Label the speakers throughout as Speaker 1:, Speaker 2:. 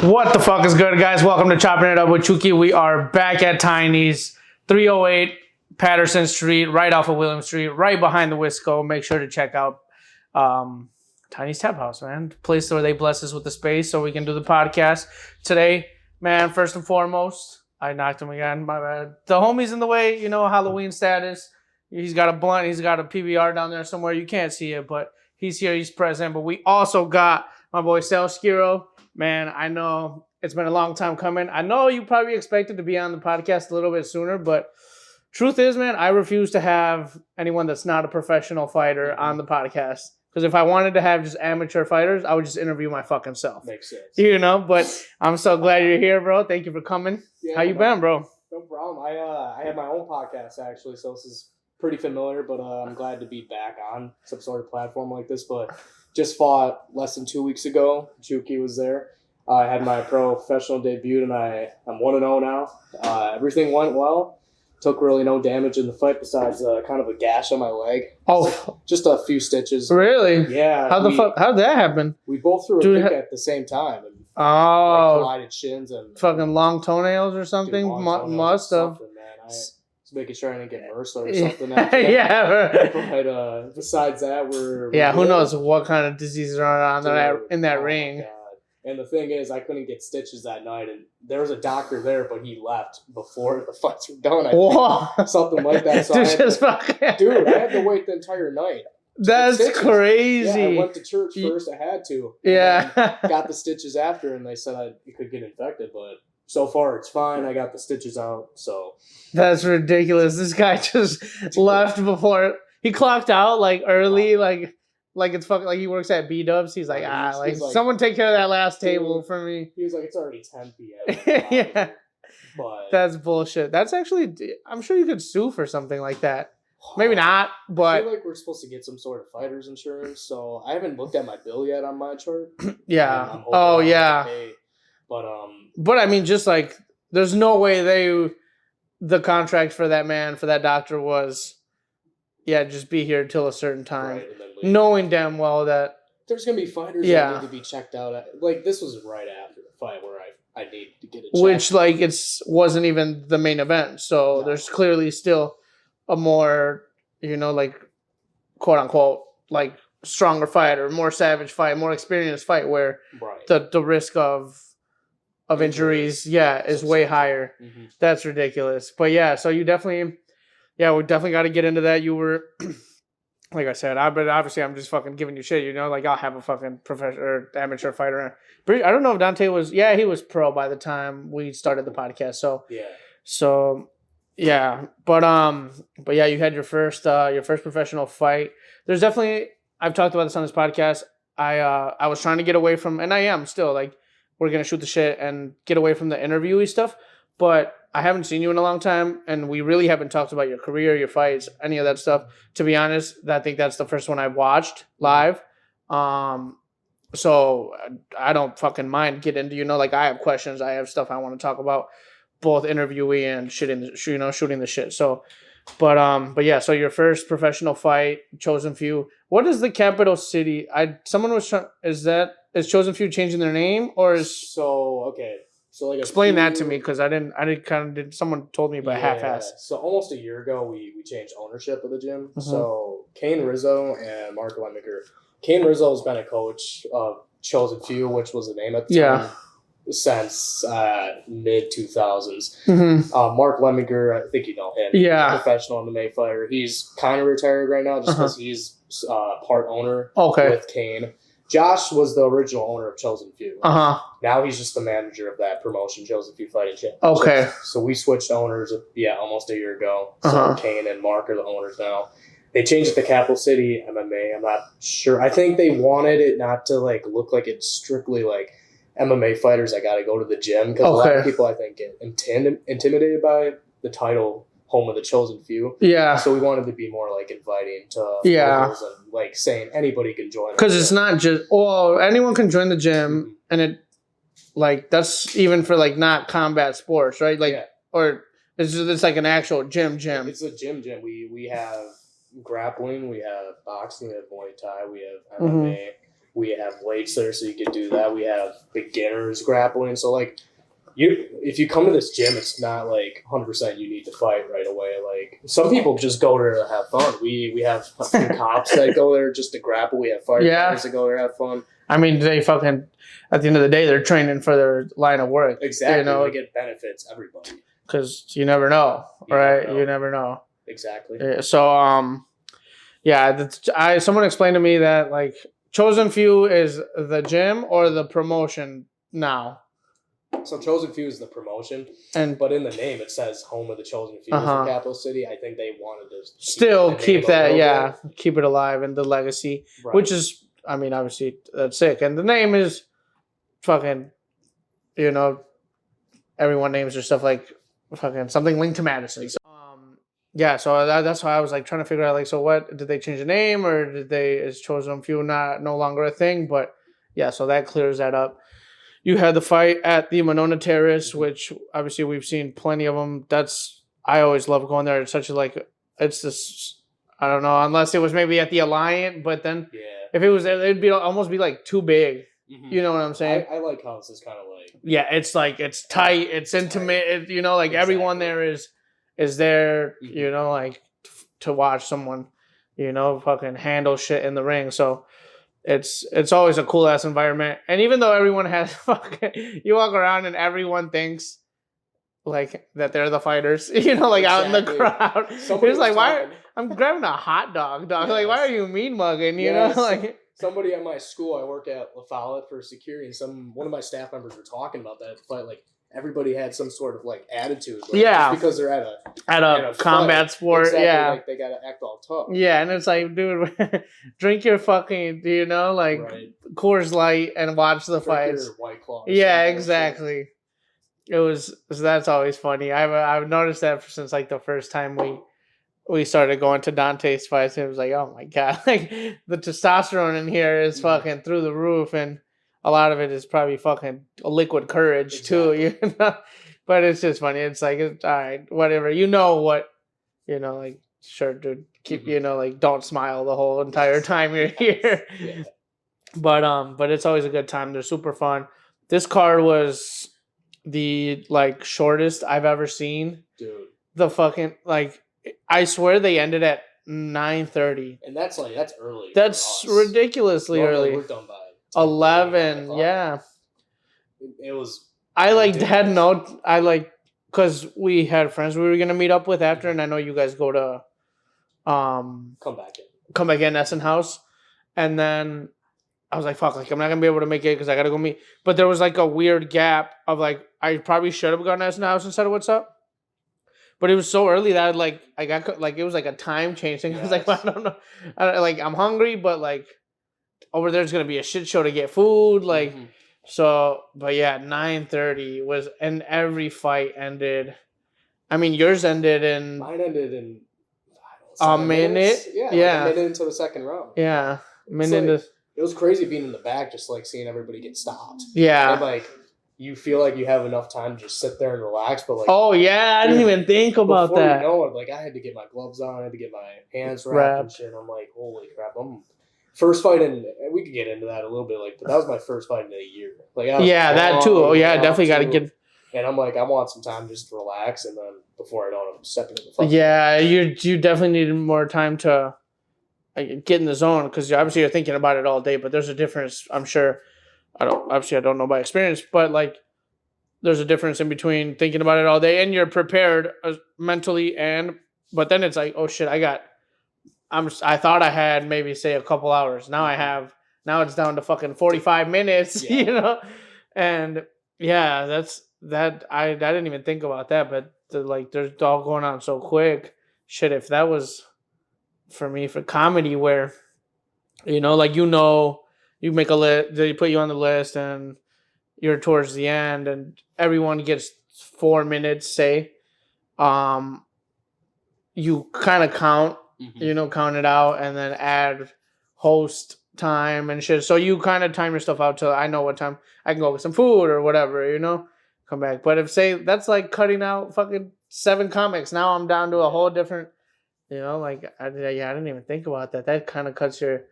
Speaker 1: What the fuck is good, guys? Welcome to Chopping It Up with Chuky. We are back at Tiny's, 308 Patterson Street, right off of William Street, right behind the Wisco. Make sure to check out Tiny's Tap House, man. Place where they bless us with the space so we can do the podcast. Today, man, first and foremost, I knocked him again. My bad. The homie's in the way, you know, Halloween status. He's got a blunt. He's got a PBR down there somewhere. You can't see it, but he's here. He's present. But we also got my boy Sal Schiro. Man, I know it's been a long time coming. I know you probably expected to be on the podcast a little bit sooner, but truth is, man, I refuse to have anyone that's not a professional fighter on the podcast. Because if I wanted to have just amateur fighters, I would just interview my fucking self.
Speaker 2: Makes sense.
Speaker 1: You know, but I'm so glad you're here, bro. Thank you for coming.
Speaker 2: Yeah,
Speaker 1: How you been, bro?
Speaker 2: No problem. I had my own podcast, actually, so this is pretty familiar, but I'm glad to be back on some sort of platform like this. But just fought less than 2 weeks ago. Chuky was there. I had my professional debut, and I'm 1-0 now. Everything went well. Took really no damage in the fight besides kind of a gash on my leg.
Speaker 1: Oh,
Speaker 2: just a few stitches.
Speaker 1: really?
Speaker 2: Yeah.
Speaker 1: How did that happen?
Speaker 2: We both threw a kick at the same time. And, collided shins and
Speaker 1: fucking long toenails or something. Must have.
Speaker 2: Just making sure I didn't get MRSA or something. After
Speaker 1: Yeah.
Speaker 2: But besides that, we're
Speaker 1: who knows what kind of diseases are on in that ring.
Speaker 2: God. And the thing is, I couldn't get stitches that night, and there was a doctor there, but he left before the fights were done. I think. Something like that. So dude, I had to wait the entire night.
Speaker 1: That's crazy.
Speaker 2: Yeah, I went to church first. I had to.
Speaker 1: Yeah.
Speaker 2: Got the stitches after, and they said it could get infected, but so far it's fine. I got the stitches out, so.
Speaker 1: That's ridiculous. This guy just left before he clocked out like early, like it's fucking like he works at B-Dubs. He's like, he's like, someone take care of that last table for me.
Speaker 2: He was like, it's already 10 p.m.
Speaker 1: Yeah.
Speaker 2: But
Speaker 1: that's bullshit. That's actually, I'm sure you could sue for something like that. Maybe not, but
Speaker 2: I feel like we're supposed to get some sort of fighter's insurance, so I haven't looked at my bill yet on my chart.
Speaker 1: Yeah. Oh yeah. But I mean, just like, there's no way the contract for that man, for that doctor was, just be here till a certain time,
Speaker 2: right,
Speaker 1: knowing damn well that
Speaker 2: there's gonna be fighters that need to be checked out. Like this was right after the fight where I need to get it checked.
Speaker 1: Which like wasn't even the main event, so there's clearly still a more, like, quote unquote, like stronger fighter, more savage fight, more experienced fight where the risk of injuries is way higher. Mm-hmm. That's ridiculous. But so you definitely, we definitely got to get into that. You were, like I said, but obviously I'm just fucking giving you shit, like I'll have a fucking professional or amateur fighter. I don't know if Dante was, he was pro by the time we started the podcast. So, but you had your first professional fight. There's definitely, I've talked about this on this podcast. I was trying to get away from, and I am still, like, we're going to shoot the shit and get away from the interviewee stuff. But I haven't seen you in a long time, and we really haven't talked about your career, your fights, any of that stuff. To be honest, I think that's the first one I watched live. So I don't fucking mind getting into, like, I have questions. I have stuff I want to talk about, both interviewee and shooting the shit. So, so your first professional fight, Chosen Few. What is the capital city? Is Chosen Few changing their name, or is
Speaker 2: So like
Speaker 1: explain that to me, because I didn't someone told me about half-ass.
Speaker 2: So almost a year ago we changed ownership of the gym. Mm-hmm. So Kane Rizzo and Mark Leminger. Kane Rizzo has been a coach of Chosen Few, which was the name at the time, since mid 2000s. Mm-hmm. Mark Leminger, I think you know him. Yeah, professional MMA fighter. He's kind of retired right now, just because he's part owner with Kane. Josh was the original owner of Chosen Few. Now he's just the manager of that promotion, Chosen Few Fighting Championships. Okay. So we switched owners, almost a year ago. So Kane and Mark are the owners now. They changed it to Capital City MMA. I'm not sure. I think they wanted it not to like look like it's strictly like MMA fighters that got to go to the gym, because a lot of people I think get intimidated by the title. Home of the Chosen Few. Yeah. So we wanted to be more like inviting to locals and like saying anybody can join.
Speaker 1: Because it's not just, anyone can join the gym, and it, like, that's even for like not combat sports, right? Like, or it's like an actual gym.
Speaker 2: It's a gym. We have grappling, we have boxing, we have Muay Thai, we have MMA. We have weights there, so you could do that. We have beginners grappling. So like, if you come to this gym, it's not like 100% you need to fight right away. Like some people just go there to have fun. We have a few cops that go there just to grapple. We have firefighters that go there to have fun.
Speaker 1: I mean, they fucking at the end of the day, they're training for their line of work.
Speaker 2: Exactly, you know, like it benefits everybody.
Speaker 1: Because you never know, right? You never know.
Speaker 2: Exactly.
Speaker 1: So someone explained to me that like Chosen Few is the gym or the promotion now.
Speaker 2: So Chosen Few is the promotion, but in the name it says Home of the Chosen Few is the capital city. I think they wanted to
Speaker 1: still keep that, keep it alive and the legacy, which is, I mean, obviously that's sick. And the name is fucking, you know, everyone names their stuff like fucking something linked to Madison. So, so that's why I was like trying to figure out like, so what did they change the name or is Chosen Few no longer a thing? But yeah, so that clears that up. You had the fight at the Monona Terrace, which obviously we've seen plenty of them. I always love going there. It's such a it's this, I don't know, unless it was maybe at the Alliant, but then if it was there, it'd be almost be like too big. Mm-hmm. You know what I'm saying?
Speaker 2: I like how this is kind of like.
Speaker 1: Yeah, it's like, it's tight, it's intimate, you know, like everyone there is there, you know, like to watch someone, you know, fucking handle shit in the ring. So it's always a cool ass environment. And even though everyone has fucking, you walk around and everyone thinks like that they're the fighters, you know, like out in the crowd. It's like, why? I'm grabbing a hot dog. Yes. Like, why are you mean mugging? You know, like
Speaker 2: somebody at my school, I work at La Follette for security, and one of my staff members were talking about that fight. Like everybody had some sort of like attitude. Like, just because they're at a
Speaker 1: combat fight. Sport.
Speaker 2: Exactly,
Speaker 1: yeah,
Speaker 2: like they gotta act all tough.
Speaker 1: Yeah, and it's like, dude, drink your fucking, you know, like Coors Light and watch the fights.
Speaker 2: White Claw.
Speaker 1: Yeah, exactly. That's always funny. I've noticed that since like the first time we started going to Dante's fights. It was like, oh my god, like the testosterone in here is fucking through the roof, and a lot of it is probably fucking liquid courage too, you know. But it's just funny. It's like, all right, whatever. You know what? You know, like, sure, dude. Keep, you know, like, don't smile the whole entire time you're here. Yeah. But it's always a good time. They're super fun. This card was the like shortest I've ever seen.
Speaker 2: Dude.
Speaker 1: The fucking like, I swear they ended at 9:30.
Speaker 2: And that's early.
Speaker 1: That's ridiculously early.
Speaker 2: We're done by
Speaker 1: 11. Yeah.
Speaker 2: It was.
Speaker 1: I because we had friends we were gonna meet up with after, and I know you guys go to
Speaker 2: come back in
Speaker 1: Essen House, and then I was like, fuck, like I'm not gonna be able to make it because I gotta go meet. But there was like a weird gap of like, I probably should have gone to Essen House instead of What's Up. But it was so early that I got like, it was like a time change thing. Yes. I was like, well, I don't know, I'm hungry, but like over there's gonna be a shit show to get food, like. Mm-hmm. So, but yeah, 9:30 was, and every fight ended. I mean, yours ended in.
Speaker 2: Mine ended in
Speaker 1: a minute.
Speaker 2: Yeah, like a minute into the second round.
Speaker 1: Yeah,
Speaker 2: it was crazy being in the back, just like seeing everybody get stopped.
Speaker 1: Yeah,
Speaker 2: and like you feel like you have enough time to just sit there and relax, but like,
Speaker 1: oh yeah, I didn't even think about that.
Speaker 2: You know, like I had to get my gloves on, I had to get my hands wrapped and shit. I'm like, holy crap, first fight, and we could get into that a little bit, like, but that was my first fight in a year. Like,
Speaker 1: that too. Oh yeah, definitely got to get.
Speaker 2: And I'm like, I want some time just to relax, and then before I know it, I'm stepping in the fight.
Speaker 1: Yeah, you definitely needed more time to get in the zone, because obviously you're thinking about it all day. But there's a difference, I'm sure. I don't know by experience, but like, there's a difference in between thinking about it all day and you're prepared mentally, but then it's like, oh shit, I thought I had maybe say a couple hours. Now it's down to fucking 45 minutes, you know? And yeah, I didn't even think about that, but there's all going on so quick. Shit, if that was for me for comedy where, you know, like, you make a list, they put you on the list and you're towards the end and everyone gets 4 minutes, say, you kind of count, count it out and then add host time and shit. So you kind of time your stuff out till I know what time I can go get some food or whatever, you know, come back. But if say that's like cutting out fucking 7 comics, now I'm down to a whole different, you know, like I didn't even think about that. That kind of cuts your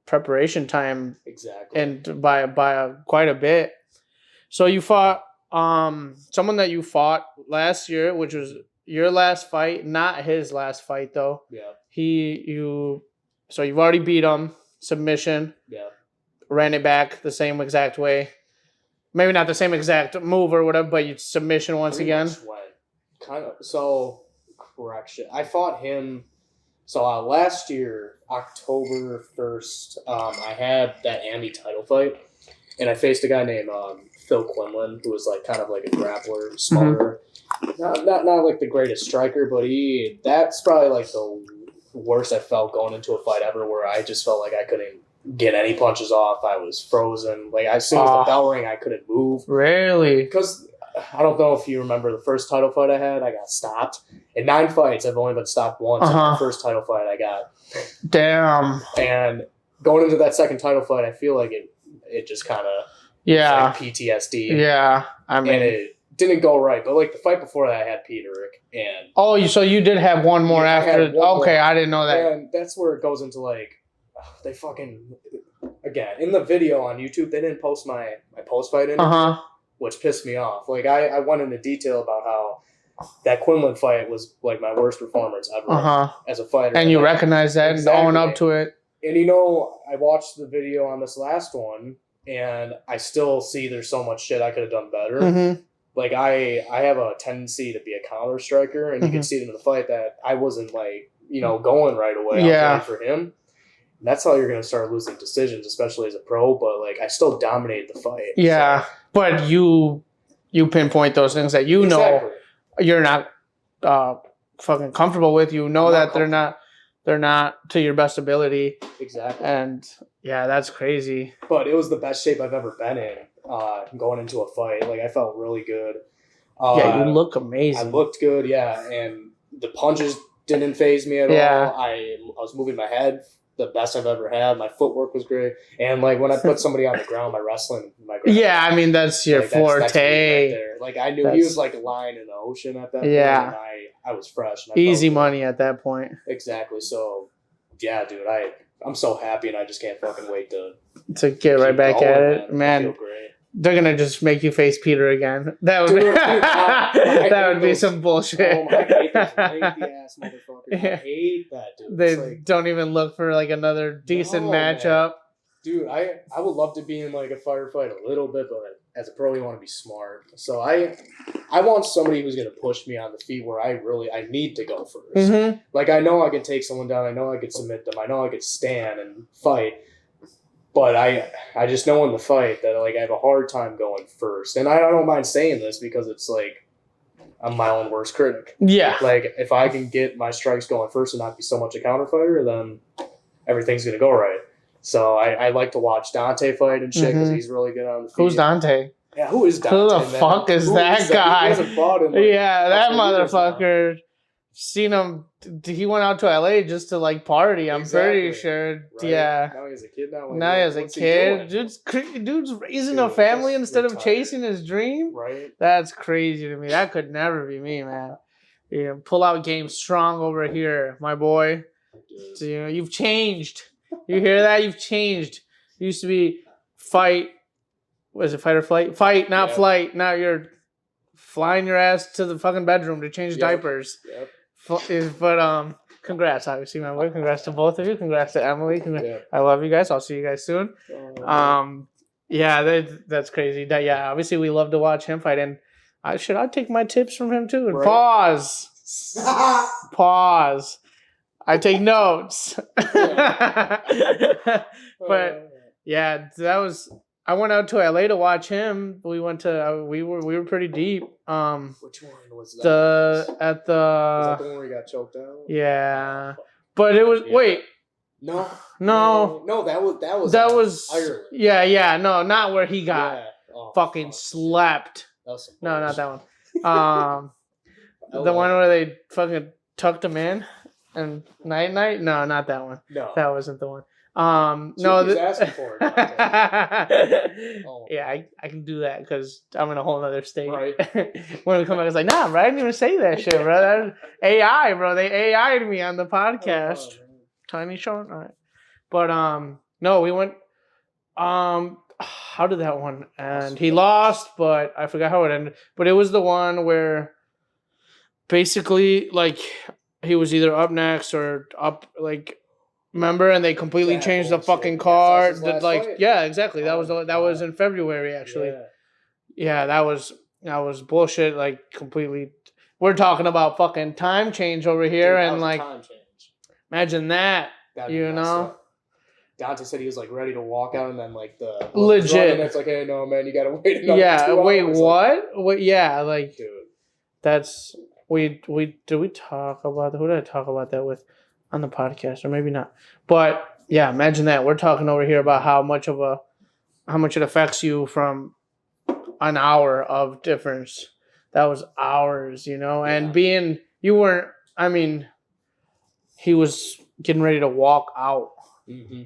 Speaker 1: preparation time
Speaker 2: Exactly.
Speaker 1: and by quite a bit. So you fought someone that you fought last year, which was your last fight, not his last fight though.
Speaker 2: Yeah.
Speaker 1: So you've already beat him, submission.
Speaker 2: Yeah.
Speaker 1: Ran it back the same exact way. Maybe not the same exact move or whatever, but you submission once
Speaker 2: Pretty
Speaker 1: again.
Speaker 2: much went kind of. So correction, I fought him. So last year, October 1st, I had that Andy title fight, and I faced a guy named Phil Quinlan, who was like kind of like a grappler, smaller, not like the greatest striker, but that's probably like the worst I felt going into a fight ever, where I just felt like I couldn't get any punches off. I was frozen. Like as soon as the bell rang, I couldn't move.
Speaker 1: Really?
Speaker 2: Because I don't know if you remember the first title fight I had. I got stopped. In 9 fights, I've only been stopped once. In the first title fight I got.
Speaker 1: Damn.
Speaker 2: And going into that second title fight, I feel like it just kind of like PTSD.
Speaker 1: Yeah, I mean,
Speaker 2: and it didn't go right. But like the fight before that, I had Peterick, and
Speaker 1: so you did have one more after.
Speaker 2: One more.
Speaker 1: I didn't know that.
Speaker 2: And that's where it goes into like they fucking again in the video on YouTube. They didn't post my post fight interview. Which pissed me off. Like, I went into detail about how that Quinlan fight was, like, my worst performance ever as a fighter.
Speaker 1: And you recognize that and own up to it.
Speaker 2: And, you know, I watched the video on this last one, and I still see there's so much shit I could have done better.
Speaker 1: Mm-hmm.
Speaker 2: Like, I have a tendency to be a counter striker, and you can see it in the fight that I wasn't, like, you know, going right away. I was ready for him. And that's how you're going to start losing decisions, especially as a pro. But, like, I still dominated the fight.
Speaker 1: Yeah. So. But you pinpoint those things that you know you're not fucking comfortable with. You know that they're not to your best ability.
Speaker 2: Exactly.
Speaker 1: And yeah, that's crazy.
Speaker 2: But it was the best shape I've ever been in going into a fight. Like I felt really good.
Speaker 1: Yeah, you look amazing.
Speaker 2: I looked good, yeah, and the punches didn't faze me at all. I was moving my head the best I've ever had. My footwork was great, and like when I put somebody on the ground, my wrestling, yeah,
Speaker 1: I mean that's your forte. That's right there.
Speaker 2: Like I knew he was like a lion in the ocean at that point. And I was fresh. And
Speaker 1: easy money at that point.
Speaker 2: Exactly. So, yeah, dude, I'm so happy, and I just can't fucking wait
Speaker 1: to get right back at it, man.
Speaker 2: I feel great.
Speaker 1: They're gonna just make you face Peter again. That would that would be some bullshit.
Speaker 2: Oh, I hate those lengthy ass motherfuckers. I hate that, dude.
Speaker 1: They don't even look for like another decent matchup.
Speaker 2: Man. Dude, I would love to be in like a firefight a little bit, but as a pro, you want to be smart. So I want somebody who's gonna push me on the feet where I need to go first. Mm-hmm. Like I know I can take someone down. I know I could submit them. I know I could stand and fight. But I just know in the fight that like I have a hard time going first, and I don't mind saying this because it's like I'm my own worst critic. Yeah. Like if I can get my strikes going first and not be so much a counter fighter, then everything's gonna go right. So I like to watch Dante fight and shit because he's really good on the feet.
Speaker 1: Who's Dante?
Speaker 2: Yeah, who is Dante?
Speaker 1: Who the fuck is that guy?
Speaker 2: He hasn't fought in, like,
Speaker 1: that motherfucker. Seen him. He went out to LA just to like party. I'm pretty sure. Right? Yeah.
Speaker 2: Now he's a kid.
Speaker 1: Now he has a kid. Dude's raising a family instead of chasing his dream.
Speaker 2: Right.
Speaker 1: That's crazy to me. That could never be me, man. Yeah, pull out game strong over here, my boy. So, you know, you've changed. You hear that? You've changed. You used to be fight. Was it fight or flight? Fight, not flight. Now you're flying your ass to the fucking bedroom to change diapers. Yep. But congrats, obviously, my boy. Congrats to both of you. Congrats to Emily. I love you guys. I'll see you guys soon. That's crazy. Obviously we love to watch him fight, and I'd take my tips from him too. And pause. I take notes. But yeah, that was. I went out to LA to watch him. We went to we were pretty deep. Which
Speaker 2: one was that?
Speaker 1: Was that the one
Speaker 2: where he got choked out?
Speaker 1: Yeah. But it was
Speaker 2: No,
Speaker 1: that was Ireland. Yeah, no, not where he got fucking slapped. No, not that one. The one where they fucking tucked him in and night? No, not that one. No. That wasn't the one. No,
Speaker 2: asking for it.
Speaker 1: Yeah, I can do that because I'm in a whole other state. Right. When we come back, it's like, nah, bro, I didn't even say that shit, bro. That AI, bro. They AI'd me on the podcast. Tiny Sean. All right. But No, we went. How did that one? And he lost, but I forgot how it ended. But it was the one where basically, like, he was either up next or up, like, remember, and they completely changed the fucking car. Like, yeah, exactly. That was in February actually. Yeah, that was bullshit. Like, completely. We're talking about fucking time change over here, and like,
Speaker 2: time change.
Speaker 1: Imagine that. You know.
Speaker 2: Dante said he was like ready to walk out, and then like the
Speaker 1: legit.
Speaker 2: And it's like, hey, no, man, you gotta wait another 2 hours.
Speaker 1: Wait, what? Wait, yeah, like,
Speaker 2: dude.
Speaker 1: That's did we talk about who did I talk about that with on the podcast, or maybe not? But yeah, imagine that we're talking over here about how much it affects you from an hour of difference. That was hours, you know, and you weren't. I mean, he was getting ready to walk out.
Speaker 2: Mm-hmm.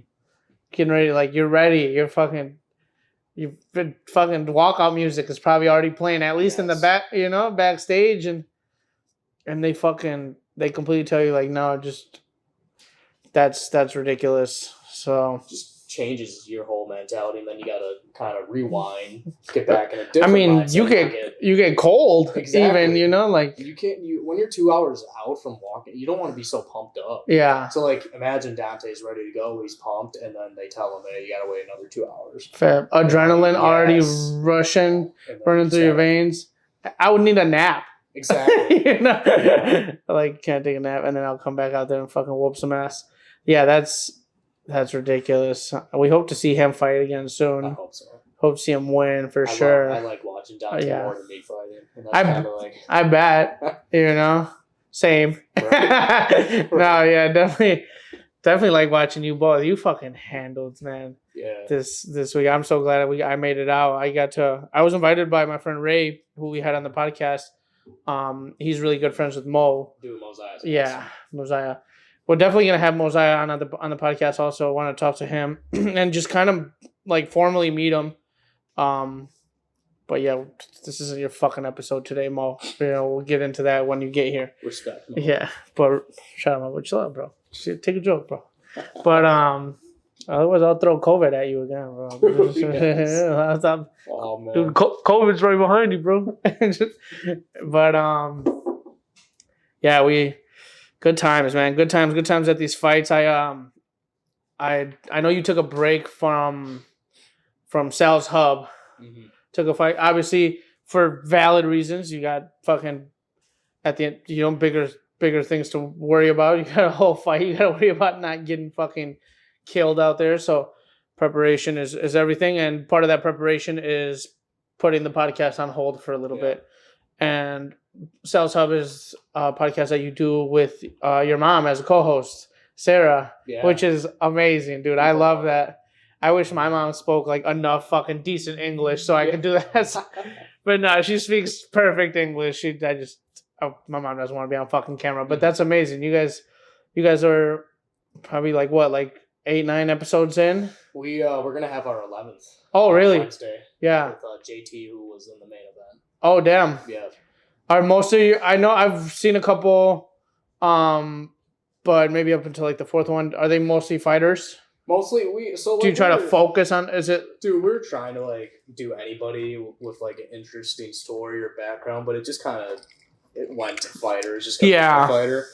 Speaker 1: Getting ready, like, you're ready. You're fucking walkout music is probably already playing, at least in the back, you know, backstage, and they completely tell you, like, no, just that's ridiculous. So
Speaker 2: just changes your whole mentality, and then you gotta kind of rewind, get back in a different mindset.
Speaker 1: You get cold, even, you know, like,
Speaker 2: when you're 2 hours out from walking, you don't want to be so pumped up.
Speaker 1: Yeah.
Speaker 2: So like, imagine Dante's ready to go, he's pumped, and then they tell him, hey, you gotta wait another 2 hours.
Speaker 1: Fair. Adrenaline already rushing, running through your veins. I would need a nap.
Speaker 2: Exactly.
Speaker 1: You know? Like, can't take a nap, and then I'll come back out there and fucking whoop some ass. Yeah, that's ridiculous. We hope to see him fight again soon.
Speaker 2: I hope so.
Speaker 1: Hope to see him win for sure.
Speaker 2: I like watching Dante more than me fighting. And that's
Speaker 1: I bet. You know? Same.
Speaker 2: Right.
Speaker 1: No, yeah, definitely like watching you both. You fucking handled, man.
Speaker 2: Yeah.
Speaker 1: This week. I'm so glad I made it out. I was invited by my friend Ray, who we had on the podcast. He's really good friends with Mo.
Speaker 2: Dude, Mosiah.
Speaker 1: Yeah, Mosiah. We're definitely gonna have Mosiah on the podcast. Also, I want to talk to him and just kind of like formally meet him. But yeah, this isn't your fucking episode today, Mo. You know, we'll get into that when you get here.
Speaker 2: Respect. Mo.
Speaker 1: Yeah, but shut up, chill out, bro. Take a joke, bro. But otherwise, I'll throw COVID at you again, bro.
Speaker 2: Oh man,
Speaker 1: dude, COVID's right behind you, bro. But yeah, good times, man. Good times at these fights. I know you took a break from Sal's Hub.
Speaker 2: Mm-hmm.
Speaker 1: Took a fight, obviously, for valid reasons. You got fucking at the end, you know, bigger things to worry about. You got a whole fight. You got to worry about not getting fucking killed out there. So preparation is everything, and part of that preparation is putting the podcast on hold for a little bit. And Sal's Hub is a podcast that you do with your mom as a co-host, Sarah, which is amazing, dude. I love that. I wish my mom spoke like enough fucking decent English so I could do that. But no, she speaks perfect English. My mom doesn't want to be on fucking camera, but that's amazing. You guys are probably like 8-9 episodes in.
Speaker 2: We're gonna have our 11th.
Speaker 1: Oh, really?
Speaker 2: Wednesday.
Speaker 1: Yeah.
Speaker 2: With JT, who was in the main event.
Speaker 1: Oh, damn.
Speaker 2: Yeah.
Speaker 1: Are most of you? I know I've seen a couple, but maybe up until like the fourth one. Are they mostly fighters?
Speaker 2: Mostly, do
Speaker 1: you try to focus on? Is it?
Speaker 2: Dude, we're trying to like do anybody with like an interesting story or background, but it just kind of went to fighters. Just fighter.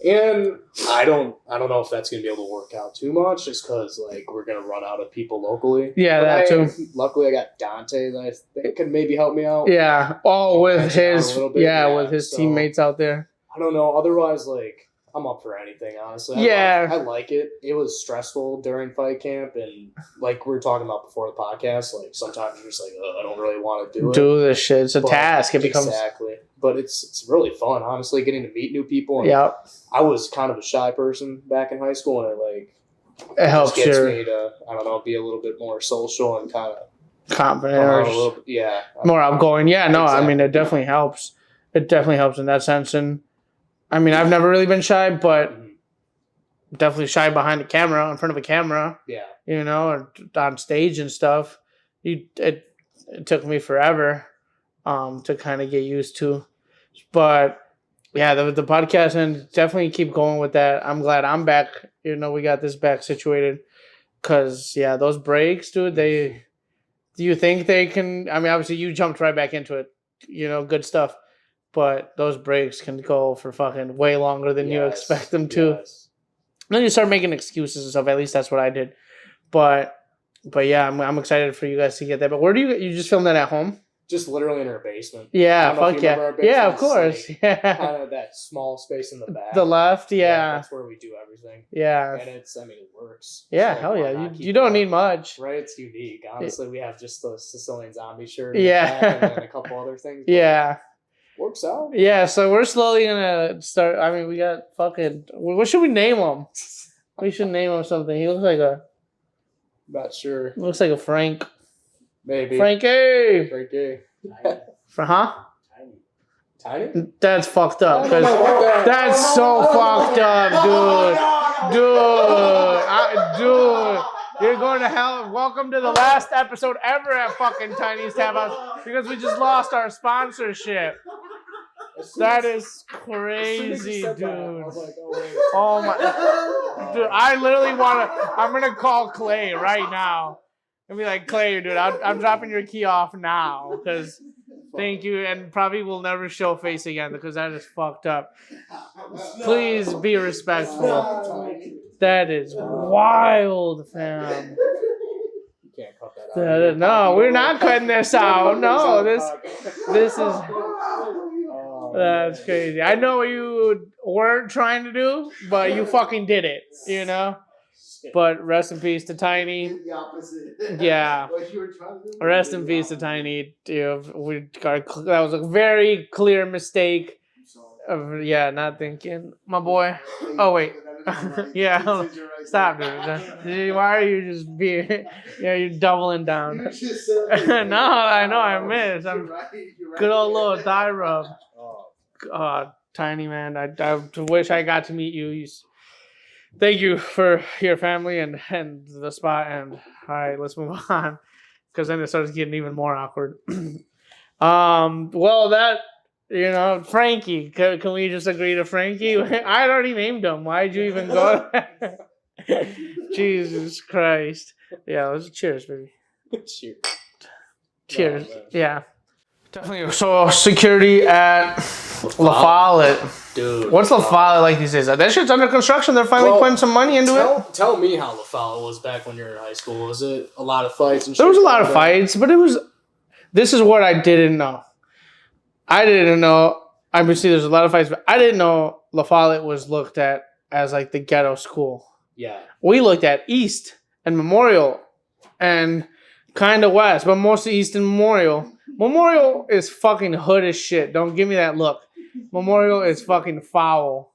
Speaker 2: And I don't know if that's gonna be able to work out too much, just because like we're gonna run out of people locally.
Speaker 1: Yeah, that too.
Speaker 2: Luckily, I got Dante that I think could maybe help me out.
Speaker 1: Yeah. Oh, with his teammates out there.
Speaker 2: I don't know. Otherwise, like I'm up for anything, honestly. I like it. It was stressful during fight camp, and like we were talking about before the podcast, like sometimes you're just like, I don't really want to do
Speaker 1: this shit. It's a task. It becomes
Speaker 2: exactly. But it's really fun, honestly, getting to meet new people. And I was kind of a shy person back in high school, and it
Speaker 1: helps
Speaker 2: me to, I don't know, be a little bit more social and kind of
Speaker 1: confident. More outgoing. Yeah, no, exactly. I mean, it definitely helps. It definitely helps in that sense. And I mean, I've never really been shy, but definitely shy behind the camera, in front of a camera. Yeah. You know, or on stage and stuff. It took me forever to kind of get used to. But yeah, the podcast, and definitely keep going with that. I'm glad I'm back. You know, we got this back situated. Cause yeah, those breaks, dude. Do you think they can? I mean, obviously you jumped right back into it. Good stuff. But those breaks can go for fucking way longer than you expect them to.
Speaker 2: Yes.
Speaker 1: And then you start making excuses and stuff. At least that's what I did. But yeah, I'm excited for you guys to get that. But where do you just film that at home?
Speaker 2: Just literally in our basement.
Speaker 1: Yeah, fuck yeah. Yeah, of course. Yeah.
Speaker 2: Kind of that small space in the back.
Speaker 1: The left, yeah.
Speaker 2: That's where we do everything.
Speaker 1: Yeah.
Speaker 2: And it works.
Speaker 1: Yeah, hell yeah. You don't need much.
Speaker 2: Right? It's unique. Honestly, we have just the Sicilian zombie shirt.
Speaker 1: Yeah.
Speaker 2: And then a couple other things.
Speaker 1: Yeah.
Speaker 2: Works out.
Speaker 1: Yeah, so we're slowly gonna start. I mean, we got fucking. What should we name him? We should name him something. He looks like
Speaker 2: Not sure.
Speaker 1: Looks like a Frank.
Speaker 2: Maybe.
Speaker 1: Frankie. Huh?
Speaker 2: Tiny?
Speaker 1: That's fucked up. That's so fucked up, dude. You're going to hell. Welcome to the last episode ever at fucking Tiny's Tab House because we just lost our sponsorship. That is crazy, dude. Oh my, dude! I literally I'm gonna call Clay right now and be like, Clay, dude, I'm dropping your key off now because thank you, and probably will never show face again because that is fucked up. Please be respectful. That is wild, fam.
Speaker 2: You can't cut that out.
Speaker 1: No, we're not cutting this out. No, this is. That's crazy. I know what you weren't trying to do, but you fucking did it, But rest in peace to Tiny.
Speaker 3: The opposite.
Speaker 1: Yeah.
Speaker 3: What you were trying to do.
Speaker 1: Rest in peace to Tiny. That was a very clear mistake. Not thinking. My boy. Oh, wait. Yeah. Stop, dude. Why are you just being... Yeah, you're doubling down. No, I know. I missed. I'm good old little thigh rub. Tiny, man. I wish I got to meet you. Thank you for your family and the spot. And all right, let's move on because then it starts getting even more awkward. Well, that Frankie. Can we just agree to Frankie? I already named him. Why'd you even go? Jesus Christ! Yeah, let's cheers, baby. Cheers.
Speaker 2: Oh,
Speaker 1: yeah. Definitely. So security at La Follette.
Speaker 2: Dude.
Speaker 1: What's La Follette like these days? That shit's under construction. They're finally putting some money into it.
Speaker 2: Tell me how La Follette was back when you were in high school. Was it a lot of fights and shit?
Speaker 1: There was a lot of fights, but this is what I didn't know. Obviously, there's a lot of fights, but I didn't know La Follette was looked at as like the ghetto school.
Speaker 2: Yeah.
Speaker 1: We looked at East and Memorial and kind of West, but mostly East and Memorial. Memorial is fucking hood as shit. Don't give me that look. Memorial is fucking foul.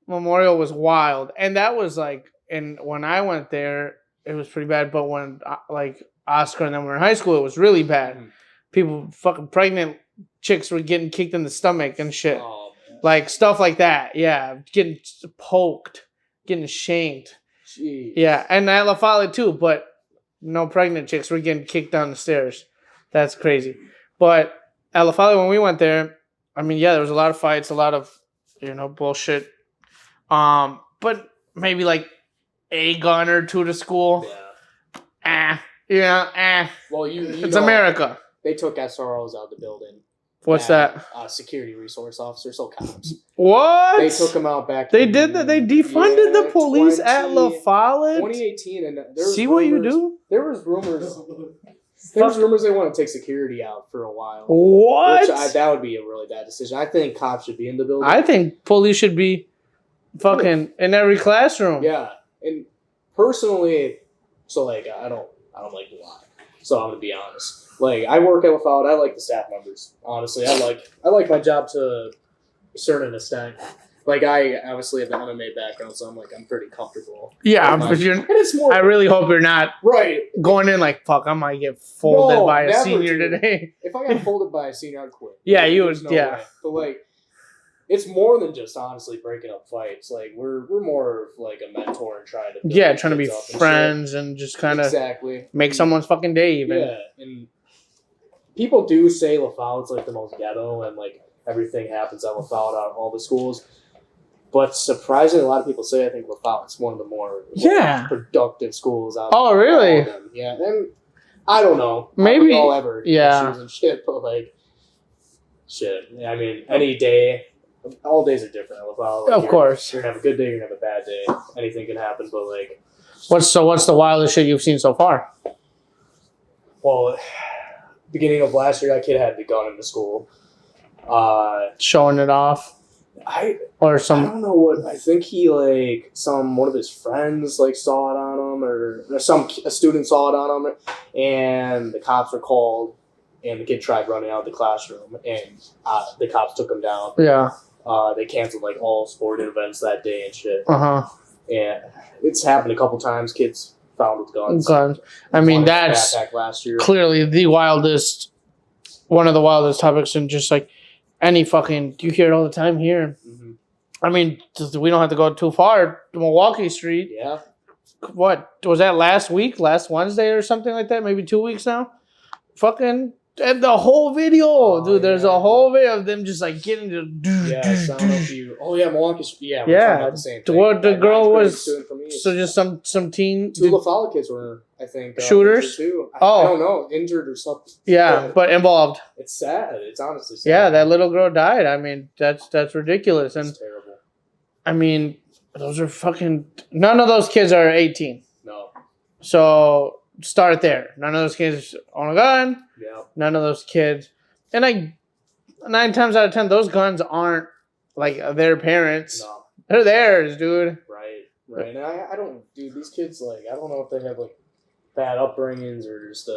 Speaker 1: Memorial was wild. And that was like, and when I went there, it was pretty bad. But when like Oscar and them were in high school, it was really bad. Mm-hmm. People, fucking pregnant chicks were getting kicked in the stomach and shit.
Speaker 2: Oh,
Speaker 1: like stuff like that. Yeah. Getting poked, getting shanked.
Speaker 2: Jeez.
Speaker 1: Yeah. And at La Follette too, but no pregnant chicks were getting kicked down the stairs. That's crazy. But at La Follette, when we went there, I mean, yeah, there was a lot of fights, a lot of, bullshit. But maybe like a gun or two to school.
Speaker 2: Yeah. Well,
Speaker 1: it's America.
Speaker 2: They took SROs out of the building.
Speaker 1: What's that?
Speaker 2: Security resource officers, so cops.
Speaker 1: What?
Speaker 2: They took them out back.
Speaker 1: They did that. They defunded the police at La Follette.
Speaker 2: 2018, and
Speaker 1: see what you do.
Speaker 2: There was rumors. There was rumors they want to take security out for a while.
Speaker 1: What?
Speaker 2: That would be a really bad decision. I think cops should be in the building.
Speaker 1: I think police should be fucking in every classroom.
Speaker 2: Yeah, and personally, so like I don't like to lie. So I'm gonna be honest. Like I work at La Follette. I like the staff members. Honestly, I like my job to a certain extent. Like I obviously have the MMA background, so I'm pretty comfortable.
Speaker 1: Yeah, but
Speaker 2: it's more.
Speaker 1: I really hope you're not
Speaker 2: right
Speaker 1: going in like fuck. I might get folded by a senior today.
Speaker 2: If I got folded by a senior, I'd quit.
Speaker 1: Yeah, you would.
Speaker 2: No
Speaker 1: yeah,
Speaker 2: way. But like, it's more than just honestly breaking up fights. Like we're more of like a mentor and trying to
Speaker 1: be friends and just kind of make someone's fucking day even.
Speaker 2: Yeah, and people do say La Follette's like the most ghetto and like everything happens at La Follette out of all the schools. But surprisingly, a lot of people say I think LaFollette's one of the more productive schools out.
Speaker 1: Oh, really?
Speaker 2: Yeah, and I don't know.
Speaker 1: Maybe
Speaker 2: all ever issues and shit, but like shit. I mean, any day, all days are different at LaFollette. Like,
Speaker 1: of course,
Speaker 2: you're gonna have a good day, you're gonna have a bad day. Anything can happen, but like,
Speaker 1: what's the wildest shit you've seen so far?
Speaker 2: Well, beginning of last year, that kid had the gun in the school.
Speaker 1: Showing it off. I don't
Speaker 2: know what. I think he like one of his friends like saw it on him, or a student saw it on him, and the cops were called, and the kid tried running out of the classroom, and the cops took him down.
Speaker 1: Yeah.
Speaker 2: They canceled like all sporting events that day and shit.
Speaker 1: And
Speaker 2: it's happened a couple times. Kids found with guns.
Speaker 1: I mean, that's
Speaker 2: last year.
Speaker 1: Clearly one of the wildest topics, and just like any fucking, you hear it all the time here. Mm-hmm. I mean, we don't have to go too far. Milwaukee Street.
Speaker 2: Yeah.
Speaker 1: What was that last Wednesday or something like that? Maybe 2 weeks now. Fucking. And the whole video, dude. There's a whole video of them just like getting to.
Speaker 2: Milwaukee Street. Yeah.
Speaker 1: Yeah.
Speaker 2: The same thing.
Speaker 1: What the girl was. So just some teen.
Speaker 2: Two LaFollette kids were, I think,
Speaker 1: shooters.
Speaker 2: Too. I don't know, injured or something.
Speaker 1: Yeah, but involved.
Speaker 2: It's sad. It's honestly sad.
Speaker 1: Yeah, that little girl died. I mean, that's ridiculous. And
Speaker 2: it's terrible.
Speaker 1: I mean, those are fucking. None of those kids are 18.
Speaker 2: No.
Speaker 1: So start there. None of those kids own a gun.
Speaker 2: Yeah.
Speaker 1: None of those kids, and 9 times out of 10, those guns aren't like their parents.
Speaker 2: No.
Speaker 1: They're theirs, dude.
Speaker 2: Right. And I don't, dude. These kids, like, I don't know if they have like bad upbringings or just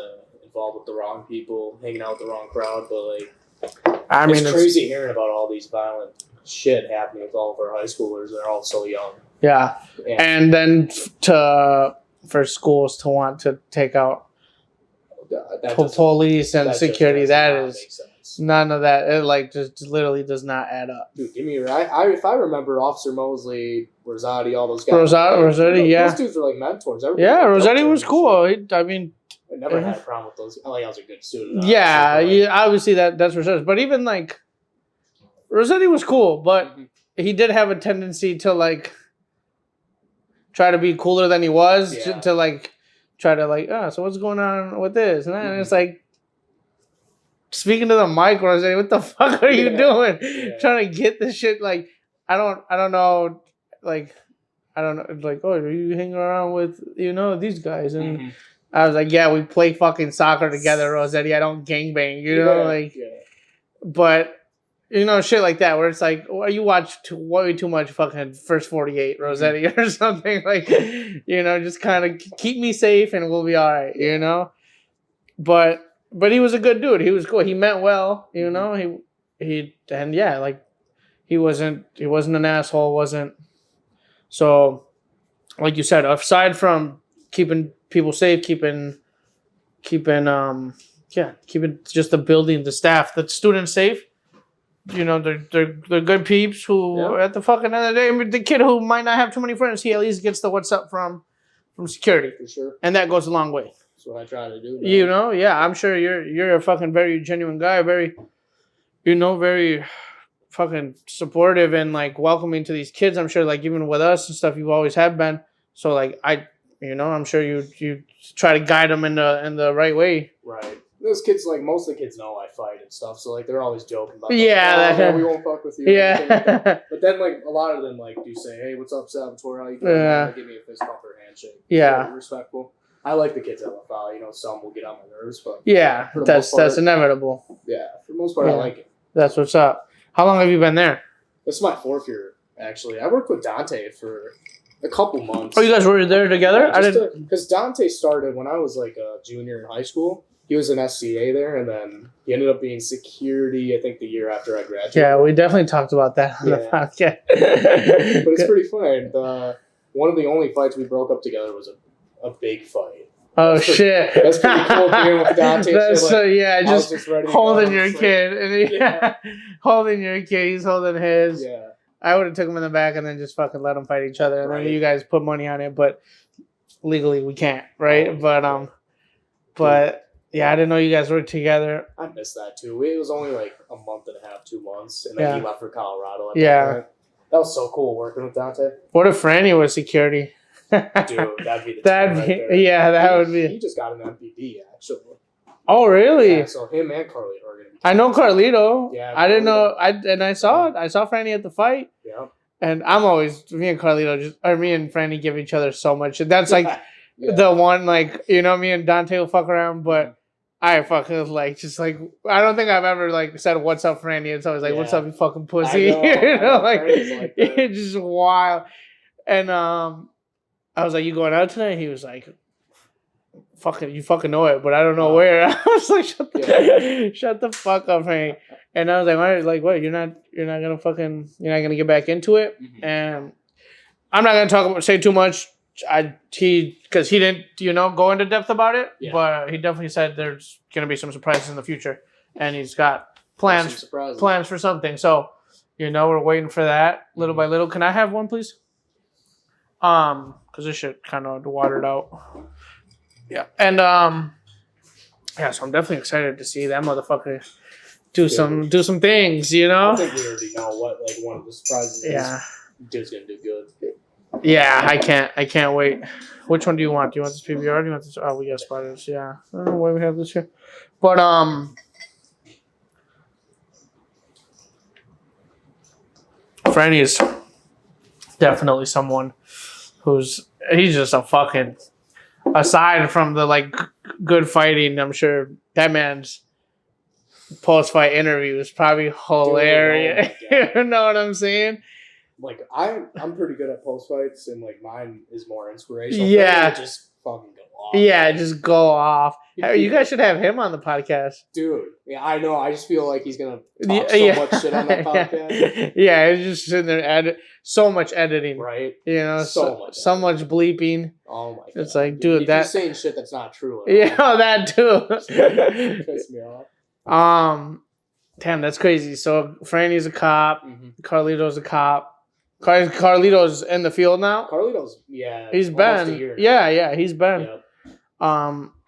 Speaker 2: involved with the wrong people, hanging out with the wrong crowd. But like, it's crazy hearing about all these violent shit happening with all of our high schoolers. They're all so young.
Speaker 1: Yeah, and then for schools to want to take out police and security, that is none of that. It just literally does not add up.
Speaker 2: Dude, give me if I remember Officer Mosley, Rosati, all those guys.
Speaker 1: Rosati, yeah.
Speaker 2: Those dudes are like mentors.
Speaker 1: Rosati was cool. I mean,
Speaker 2: I never had a problem with those. Like, I was a good student.
Speaker 1: Obviously that's for sure. But even like Rosati was cool, but he did have a tendency to like try to be cooler than he was, to like try to like, so what's going on with this? And then it's like, speaking to the mic, Rosati, what the fuck are you doing? Trying to get this shit, like, I don't know, like, I don't know, like, oh, are you hanging around with, these guys? And I was like, yeah, we play fucking soccer together, Rosati. I don't gangbang, But, shit like that, where it's like, well, you watch way too much fucking First 48, Rosati, or something, like, just kind of keep me safe and we'll be all right, But he was a good dude. He was cool. He meant well, he wasn't an asshole, wasn't. So, like you said, aside from keeping people safe, keeping just the building, the staff, the students safe. They're good peeps who at the fucking end of the day, the kid who might not have too many friends, he at least gets the what's up from security.
Speaker 2: For sure.
Speaker 1: And that goes a long way.
Speaker 2: That's what I try to do.
Speaker 1: I'm sure you're a fucking very genuine guy, very very fucking supportive and like welcoming to these kids. I'm sure, like, even with us and stuff, you've always have been. So like I'm sure you try to guide them in the right way.
Speaker 2: Right. Those kids, like, most of the kids know I fight and stuff, so like they're always joking about
Speaker 1: we
Speaker 2: won't fuck with you.
Speaker 1: Yeah.
Speaker 2: But then like a lot of them like do say, hey, what's up, Salvatore? How you doing?
Speaker 1: Yeah.
Speaker 2: Give me a fist bump or a handshake.
Speaker 1: Yeah.
Speaker 2: Very respectful. I like the kids at LaFollette. Some will get on my nerves, but
Speaker 1: that's inevitable.
Speaker 2: Yeah, for the most part, I like it.
Speaker 1: That's what's up. How long have you been there?
Speaker 2: This is my 4th year, actually. I worked with Dante for a couple months.
Speaker 1: Oh, you guys were there together?
Speaker 2: Yeah, I didn't, because Dante started when I was like a junior in high school. He was an SCA there, and then he ended up being security, I think, the year after I graduated.
Speaker 1: Yeah, we definitely talked about that on the podcast.
Speaker 2: But it's pretty funny. And, one of the only fights we broke up together was a big fight.
Speaker 1: Oh, shit.
Speaker 2: That's pretty cool being with Dante.
Speaker 1: Just holding your kid. And holding your kid. He's holding his.
Speaker 2: Yeah.
Speaker 1: I would have took him in the back and then just fucking let them fight each other. And then you guys put money on it, but legally we can't, right? But yeah, I didn't know you guys worked together.
Speaker 2: I missed that too. It was only like a month and a half, 2 months, and then he left for Colorado. That was so cool working with Dante.
Speaker 1: What if Franny was security?
Speaker 2: Dude, that'd be the
Speaker 1: that'd
Speaker 2: right
Speaker 1: be
Speaker 2: there.
Speaker 1: yeah, that would be.
Speaker 2: He just got an MVP actually.
Speaker 1: Oh really?
Speaker 2: Yeah, so him and Carlito are gonna be.
Speaker 1: I know Carlito.
Speaker 2: Yeah,
Speaker 1: I didn't know.
Speaker 2: Carlito.
Speaker 1: I saw it. I saw Franny at the fight.
Speaker 2: Yeah.
Speaker 1: And I'm always me and Carlito me and Franny give each other so much. That's like
Speaker 2: yeah.
Speaker 1: the one like me and Dante will fuck around, but I fucking like just like I don't think I've ever like said what's up, Franny. It's always like what's up, you fucking pussy.
Speaker 2: I know,
Speaker 1: like
Speaker 2: it's
Speaker 1: just wild. And I was like, you going out tonight? He was like, you fucking know it, but I don't know where. I was like, shut the fuck up, Franny. And I was what? You're not gonna get back into it. Mm-hmm. And I'm not gonna say too much. Because he didn't, go into depth about it. Yeah. But he definitely said there's gonna be some surprises in the future, and he's got plans for something. So, we're waiting for that little by little. Can I have one, please? Because this shit kind of watered out. Yeah, and so I'm definitely excited to see that motherfucker do some things,
Speaker 2: I think we already know what one of the surprises is. Dude's gonna do good.
Speaker 1: Yeah, I can't wait. Which one do you want? Do you want this PBR? Do you want this? Oh, we got spiders. Yeah, I don't know why we have this here, but Franny is definitely someone he's just a fucking. Aside from the good fighting, I'm sure that man's post-fight interview is probably hilarious. Dude, you know what I'm saying?
Speaker 2: I'm pretty good at post-fights, and mine is more inspirational.
Speaker 1: Yeah,
Speaker 2: just fucking go off.
Speaker 1: Yeah, just go off. You guys should have him on the podcast,
Speaker 2: dude. Yeah, I know. I just feel like he's gonna talk so much shit on that podcast.
Speaker 1: Yeah, he's just sitting there so much editing,
Speaker 2: right?
Speaker 1: So much bleeping.
Speaker 2: Oh my god!
Speaker 1: It's like, dude, that's
Speaker 2: saying shit that's not true.
Speaker 1: That too.
Speaker 2: Piss me off.
Speaker 1: Damn, that's crazy. So Franny's a cop. Mm-hmm. Carlito's a cop. Carlito's in the field now.
Speaker 2: Carlito's
Speaker 1: he's been he's been. Yep.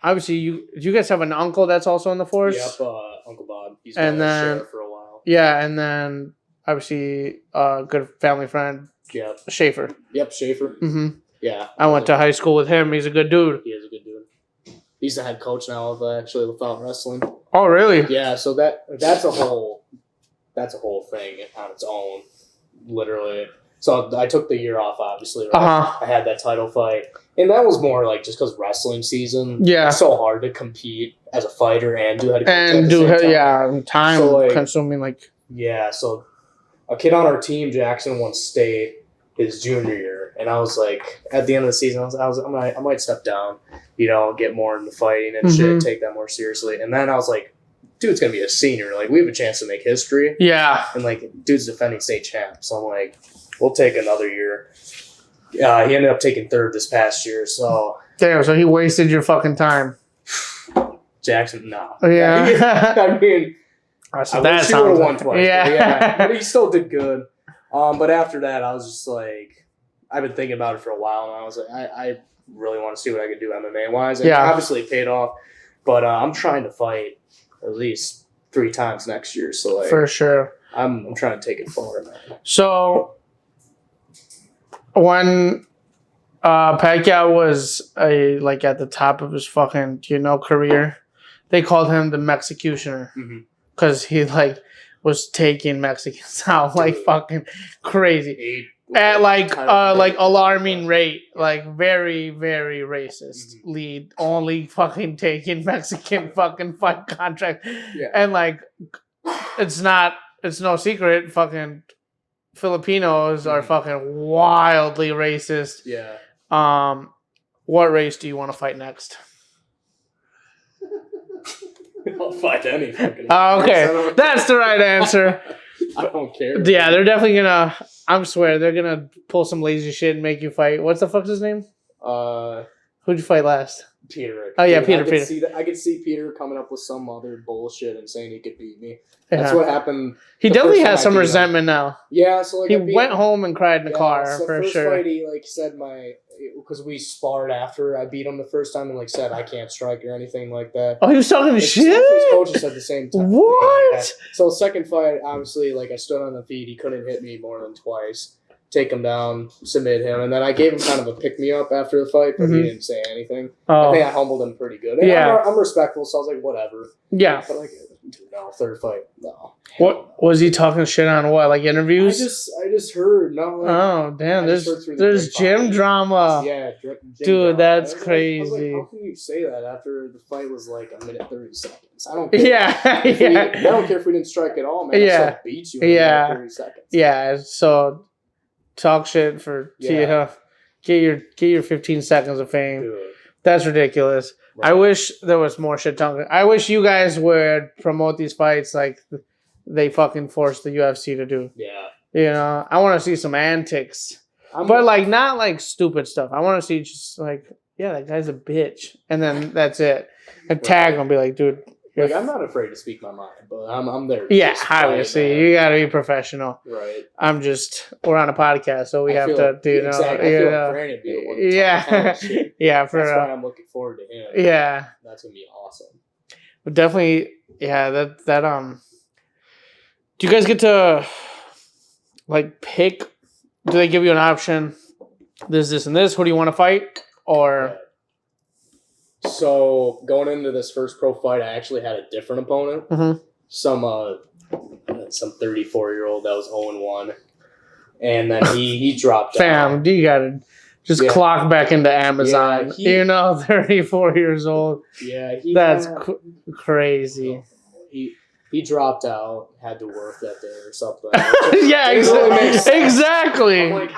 Speaker 1: Obviously, do you guys have an uncle that's also in the force?
Speaker 2: Yep, Uncle Bob. He's been sheriff for a while.
Speaker 1: Yeah, and then obviously a good family friend.
Speaker 2: Yep.
Speaker 1: Schaefer.
Speaker 2: Yep, Schaefer.
Speaker 1: Mm-hmm.
Speaker 2: Yeah.
Speaker 1: I went to high school with him. He's a good dude.
Speaker 2: He is a good dude. He's the head coach now of actually Lafayette Wrestling.
Speaker 1: Oh, really?
Speaker 2: Yeah. So that's a whole thing on its own, literally. So I took the year off, obviously. Right? I had that title fight. And that was more just because wrestling season.
Speaker 1: Yeah.
Speaker 2: It's so hard to compete as a fighter and do head coach at the same time.
Speaker 1: Time so consuming. Yeah,
Speaker 2: so a kid on our team, Jackson, won state his junior year. And I was at the end of the season, I might step down, get more into fighting and shit, take that more seriously. And then I was like, dude's going to be a senior. We have a chance to make history.
Speaker 1: Yeah.
Speaker 2: And, dude's defending state champ. So I'm like, we'll take another year. He ended up taking third this past year, so...
Speaker 1: Damn, so he wasted your fucking time.
Speaker 2: Jackson, no.
Speaker 1: Yeah.
Speaker 2: I mean, I wish he would have won twice.
Speaker 1: Yeah.
Speaker 2: But he still did good. But after that, I was just I've been thinking about it for a while, and I was I really want to see what I could do MMA-wise. And obviously it paid off, but I'm trying to fight at least 3 times next year, so
Speaker 1: for sure.
Speaker 2: I'm trying to take it forward, man.
Speaker 1: So... When Pacquiao was at the top of his fucking career, they called him the Mexicutioner because he was taking Mexicans out fucking crazy at alarming rate, very very racist. Lead only fucking taking Mexican fucking fight contract, and it's no secret fucking. Filipinos are fucking wildly racist.
Speaker 2: Yeah.
Speaker 1: What race do you want to fight next?
Speaker 2: I'll fight any fucking
Speaker 1: okay. That's the right answer.
Speaker 2: I don't care.
Speaker 1: Yeah, they're definitely gonna. I swear they're gonna pull some lazy shit and make you fight. What's the fuck's his name? Who'd you fight last?
Speaker 2: Peter.
Speaker 1: Oh yeah, Peter.
Speaker 2: I could see Peter coming up with some other bullshit and saying he could beat me. That's what happened.
Speaker 1: He definitely has some resentment now.
Speaker 2: Yeah, so
Speaker 1: he went home and cried in the car
Speaker 2: so
Speaker 1: for
Speaker 2: first
Speaker 1: sure.
Speaker 2: Fight, he said because we sparred after I beat him the first time and said I can't strike or anything like that.
Speaker 1: Oh, he was talking shit.
Speaker 2: His coach said the same time.
Speaker 1: What?
Speaker 2: Yeah. So second fight, obviously, I stood on the feet. He couldn't hit me more than twice. take him down, submit him, and then I gave him kind of a pick-me-up after the fight, but he didn't say anything. I think I humbled him pretty good. And I'm respectful, so I was like, whatever.
Speaker 1: Yeah.
Speaker 2: But, like, no, third fight, no.
Speaker 1: What was he talking shit on? What, like interviews?
Speaker 2: I just heard. No, like,
Speaker 1: oh damn! There's gym drama.
Speaker 2: Yeah, gym
Speaker 1: dude,
Speaker 2: drama.
Speaker 1: that's
Speaker 2: crazy.
Speaker 1: crazy.
Speaker 2: I was like, how can you say that after the fight was like a minute 30 seconds? I don't care.
Speaker 1: Yeah,
Speaker 2: I don't care if we didn't strike at all, man. I still beat you in a minute 30 seconds.
Speaker 1: Yeah. So talk shit for get your 15 seconds of fame. Dude. That's ridiculous. Right. I wish there was more shit talking. I wish you guys would promote these fights like they fucking forced the UFC to do.
Speaker 2: Yeah.
Speaker 1: You know, I want to see some antics. But like not like stupid stuff. I want to see just like, yeah, that guy's a bitch. And then that's it. And tag him, be like, dude.
Speaker 2: Like, I'm not afraid to speak my mind, but I'm there.
Speaker 1: Yeah, obviously. You got to be professional.
Speaker 2: Right.
Speaker 1: We're on a podcast, so we have to do, you know. Exactly.
Speaker 2: I feel like Brandon would be the one to talk
Speaker 1: yeah.
Speaker 2: That's why I'm looking forward to him.
Speaker 1: Yeah.
Speaker 2: That's going to be awesome.
Speaker 1: But definitely, yeah, that do you guys get to, like, pick? Do they give you an option? This, and this. Who do you want to fight? Or...
Speaker 2: So, going into this first pro fight, I actually had a different opponent. Mm-hmm. Some 34-year-old that was 0-1. And then he dropped
Speaker 1: out. You got to just clock back into Amazon. 34 years old.
Speaker 2: Yeah.
Speaker 1: That's crazy.
Speaker 2: He dropped out, had to work that day or something.
Speaker 1: Yeah, exactly. I'm like,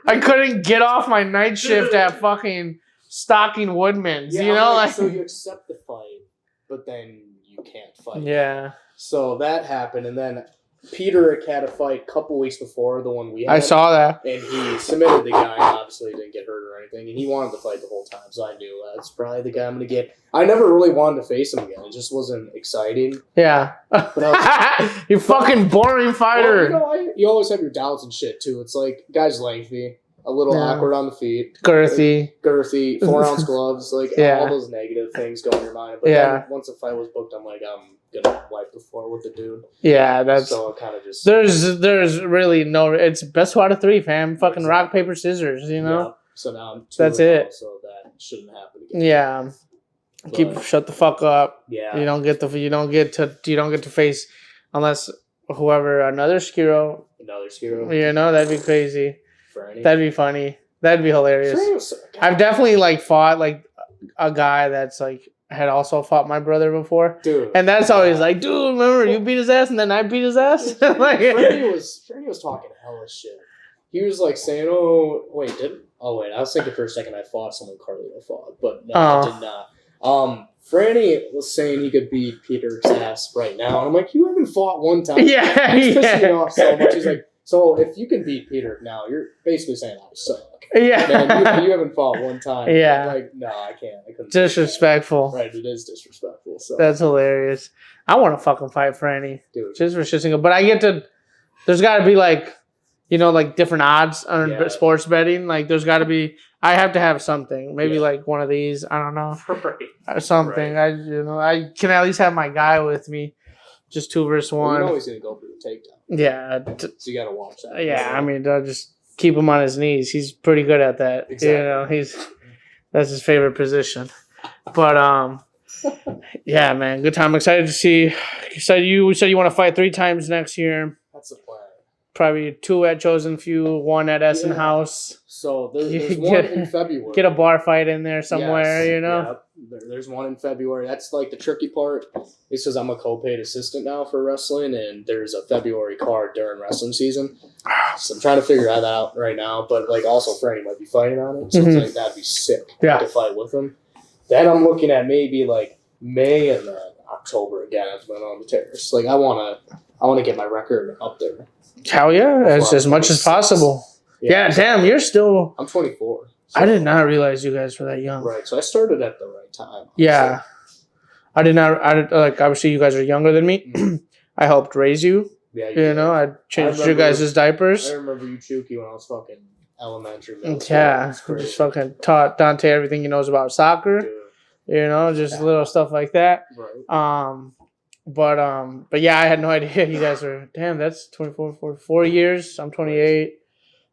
Speaker 1: I couldn't get off my night shift at fucking Stocking Woodman's. Yeah, you know?
Speaker 2: Like, so you accept the fight, but then you can't fight.
Speaker 1: Yeah.
Speaker 2: So that happened, and then Peter had a fight a couple weeks before the one we had.
Speaker 1: I saw that.
Speaker 2: And he submitted the guy, and obviously didn't get hurt or anything, and he wanted to fight the whole time, so I knew that's probably the guy I'm going to get. I never really wanted to face him again. It just wasn't exciting.
Speaker 1: Yeah.
Speaker 2: But I was,
Speaker 1: you fucking boring fighter.
Speaker 2: Well, you always have your doubts and shit, too. It's like, guy's lengthy, a little awkward on the feet.
Speaker 1: Girthy,
Speaker 2: 4-ounce gloves, like all those negative things go in your mind. But then once the fight was booked, I'm like, I'm gonna wipe the floor with the dude.
Speaker 1: Yeah, that's
Speaker 2: so kind of just
Speaker 1: there's really no. It's best two out of three, fam. Fucking rock paper scissors, you know.
Speaker 2: Yeah. So now I'm 2-0,
Speaker 1: that's it.
Speaker 2: So that shouldn't happen again.
Speaker 1: Yeah, but shut the fuck up.
Speaker 2: Yeah,
Speaker 1: you don't get to face unless another Schiro. You know, that'd be crazy. That'd be funny. That'd be hilarious. I've definitely fought a guy that's had also fought my brother before.
Speaker 2: Dude.
Speaker 1: And that's always dude, remember you beat his ass and then I beat his ass?
Speaker 2: Freddie was talking hella shit. He was saying, I was thinking for a second I fought someone Carlito fought, but no, I did not. Franny was saying he could beat Peter's ass right now. And I'm like, you haven't fought one time.
Speaker 1: Yeah.
Speaker 2: He's pissing me off so much. He's like, so if you can beat Peter now, you're basically saying I suck.
Speaker 1: Yeah.
Speaker 2: Man, you haven't fought one time.
Speaker 1: Yeah.
Speaker 2: I'm like, no, I can't. I couldn't.
Speaker 1: Disrespectful.
Speaker 2: Right, it is disrespectful. So
Speaker 1: that's hilarious. I want to fucking fight Franny.
Speaker 2: Dude.
Speaker 1: Just for shit single. But I get to, there's got to be different odds on sports betting. There's got to be, I have to have something. Maybe one of these. I don't know. Or something. Right. I can at least have my guy with me. Just 2 versus 1.
Speaker 2: Well, you know he's going to go for the takedown.
Speaker 1: Yeah.
Speaker 2: So you got to watch that.
Speaker 1: Yeah, I mean, just keep him on his knees. He's pretty good at that. Exactly. That's his favorite position. But yeah, man, good time. I'm excited to see. You said you want to fight 3 times next year.
Speaker 2: That's the plan.
Speaker 1: Probably 2 at Chosen Few, 1 at Essen House.
Speaker 2: So there's one in February.
Speaker 1: Get a bar fight in there somewhere,
Speaker 2: yes,
Speaker 1: you know?
Speaker 2: Yeah. There's one in February. That's the tricky part. Is because I'm a co-paid assistant now for wrestling, and there's a February card during wrestling season. So I'm trying to figure that out right now. But also Franny might be fighting on it, so it's that'd be sick to fight with him. Then I'm looking at maybe May and then October again as when on the terrace. I wanna get my record up there.
Speaker 1: Hell yeah, as much as possible. Yeah, damn, you're still.
Speaker 2: I'm 24.
Speaker 1: So. I did not realize you guys were that young.
Speaker 2: Right, so I started at the right time.
Speaker 1: Yeah, I did not. Obviously, you guys are younger than me. Mm-hmm. I helped raise you. Yeah, you know, I changed your guys' diapers.
Speaker 2: I remember you, Chuky, when I was fucking elementary.
Speaker 1: Yeah, just fucking taught Dante everything he knows about soccer. Dude. You know, just little stuff like that.
Speaker 2: Right.
Speaker 1: But yeah, I had no idea you guys were. Damn, that's 24 for 4 years. I'm 28.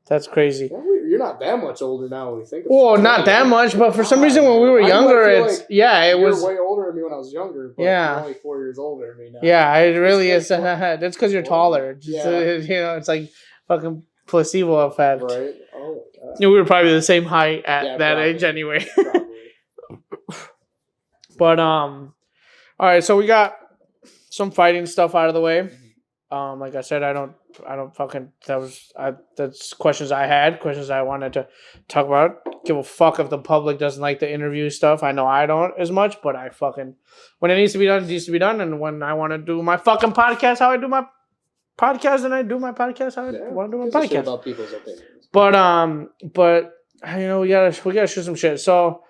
Speaker 1: That's crazy.
Speaker 2: Well, you're not that much older now when we think about it.
Speaker 1: Well, not that much, but for some reason when we were younger, it was
Speaker 2: way older than me when I was younger, but you're only 4 years older than me now.
Speaker 1: Yeah, it really is. That's because you're taller. It's like fucking placebo effect.
Speaker 2: Right? Oh my god.
Speaker 1: We were probably the same height at that age anyway.
Speaker 2: Probably.
Speaker 1: But all right, so we got some fighting stuff out of the way. Like I said, I don't fucking that's questions I had, questions I wanted to talk about. Give a fuck if the public doesn't like the interview stuff. I know I don't as much, but I fucking when it needs to be done, it needs to be done. And when I want to do my fucking podcast, how I do my podcast, and I do my podcast how I want to do my podcast.
Speaker 2: About people's opinions.
Speaker 1: But we gotta shoot some shit. So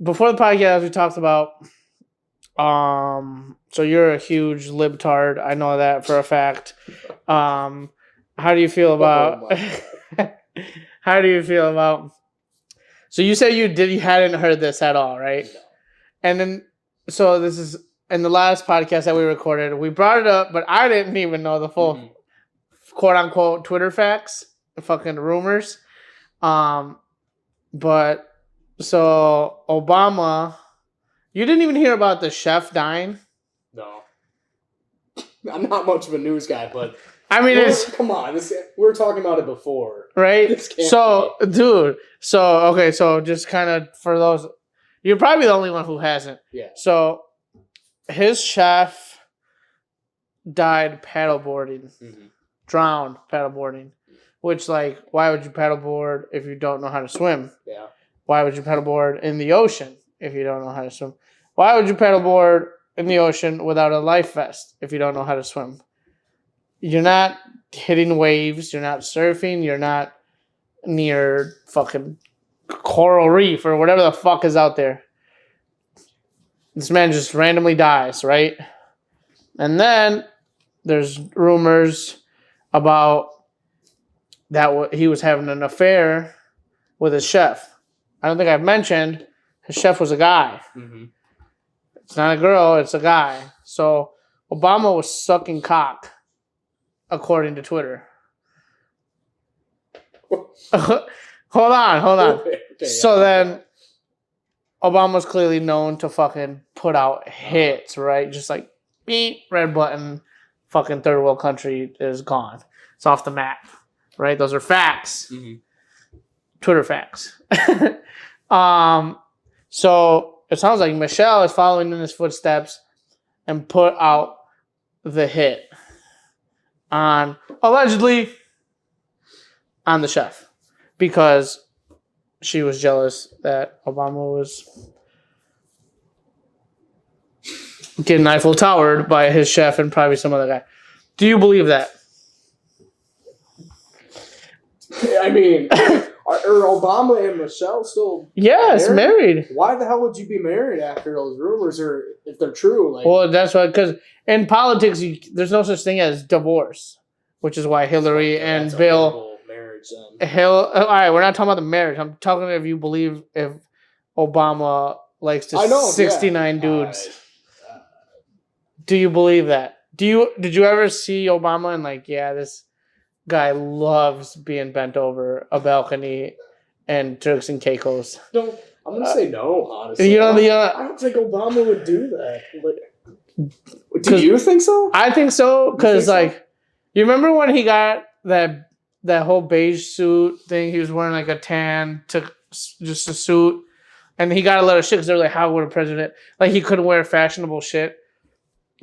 Speaker 1: before the podcast, we talked about. So you're a huge libtard. I know that for a fact. How do you feel about? How do you feel about? So you said you hadn't heard this at all, right?
Speaker 2: No.
Speaker 1: And then, so this is in the last podcast that we recorded. We brought it up, but I didn't even know the full quote unquote Twitter facts, fucking rumors. But so Obama. You didn't even hear about the chef dying?
Speaker 2: No. I'm not much of a news guy, but...
Speaker 1: I mean,
Speaker 2: come on. We were talking about it before.
Speaker 1: Right? So, dude. So just kind of for those... You're probably the only one who hasn't.
Speaker 2: Yeah.
Speaker 1: So, his chef died paddleboarding. Drowned paddleboarding. Which, why would you paddleboard if you don't know how to swim?
Speaker 2: Yeah. Why
Speaker 1: would you paddleboard in the ocean if you don't know how to swim? Why would you paddleboard in the ocean without a life vest if you don't know how to swim? You're not hitting waves. You're not surfing. You're not near fucking coral reef or whatever the fuck is out there. This man just randomly dies, right? And then there's rumors about that he was having an affair with his chef. I don't think I've mentioned his chef was a guy. It's not a girl, it's a guy. So Obama was sucking cock, according to Twitter. Hold on.
Speaker 2: Okay,
Speaker 1: So then Obama's clearly known to fucking put out hits, right? Just like, beep, red button, fucking third world country is gone. It's off the map, right? Those are facts. Twitter facts. So it sounds like Michelle is following in his footsteps and put out the hit on, allegedly, on the chef because she was jealous that Obama was getting Eiffel Towered by his chef and probably some other guy. Do you believe that?
Speaker 2: I mean... Are Obama and Michelle still
Speaker 1: married?
Speaker 2: Why the hell would you be married after those rumors, or if they're true?
Speaker 1: Well, that's why, because in politics, there's no such thing as divorce, which is why Hillary and Bill...
Speaker 2: marriage,
Speaker 1: all right, we're not talking about the marriage. I'm talking if Obama likes to 69 dudes. Do you believe that? Did you ever see Obama and this guy loves being bent over a balcony and Turks and Caicos?
Speaker 2: I'm gonna say no, honestly. I don't think Obama would do that. But do you think so?
Speaker 1: I think so because you remember when he got that whole beige suit thing? He was wearing a tan just a suit, and he got a lot of shit because they're like, "How would a president he couldn't wear fashionable shit?"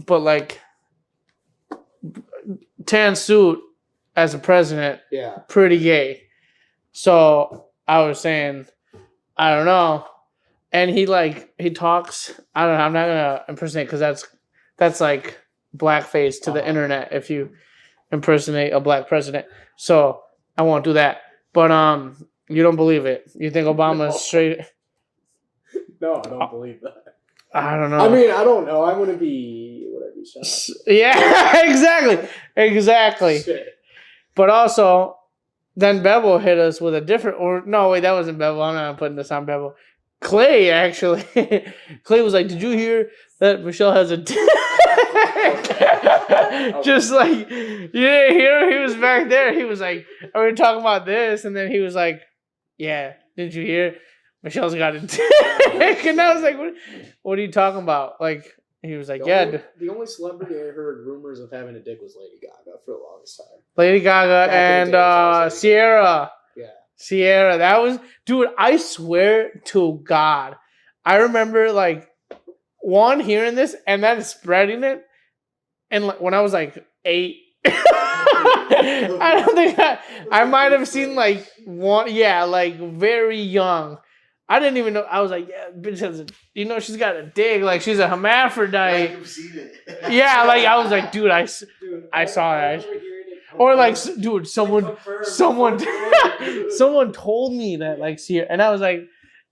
Speaker 1: But tan suit. As a president, pretty gay. So I was saying, I don't know. And he talks. I don't know. I'm not gonna impersonate because that's blackface to the internet if you impersonate a black president. So I won't do that. But you don't believe it. You think Obama's straight?
Speaker 2: No, I don't believe that.
Speaker 1: I don't know.
Speaker 2: I mean, I don't know. I wouldn't be shocked.
Speaker 1: Yeah, exactly.
Speaker 2: Shit.
Speaker 1: But also, then Bebo hit us with a different... no, wait, that wasn't Bebo. I'm not putting this on Bebo. Clay, actually. Clay was like, did you hear that Michelle has a dick? Just like, you didn't hear him? He was back there. He was like, we were talking about this. And then he was like, yeah, did you hear? Michelle's got a dick. And I was like, what are you talking about? Like, he was like,
Speaker 2: the only celebrity I heard rumors of having a dick was Lady Gaga for the longest time.
Speaker 1: Lady Gaga and Sierra.
Speaker 2: Yeah.
Speaker 1: Sierra. That was, dude, I swear to God. I remember, like, one, hearing this and then spreading it. And like, when I was like 8, I don't think I might have seen like one, like very young. I didn't even know. I was like, yeah, bitch has a, she's got a dick. Like, she's a hermaphrodite.
Speaker 3: You've seen it.
Speaker 1: Yeah, like, I was like, dude, I saw that. Or like, dude, someone told me that, like, see, and I was like,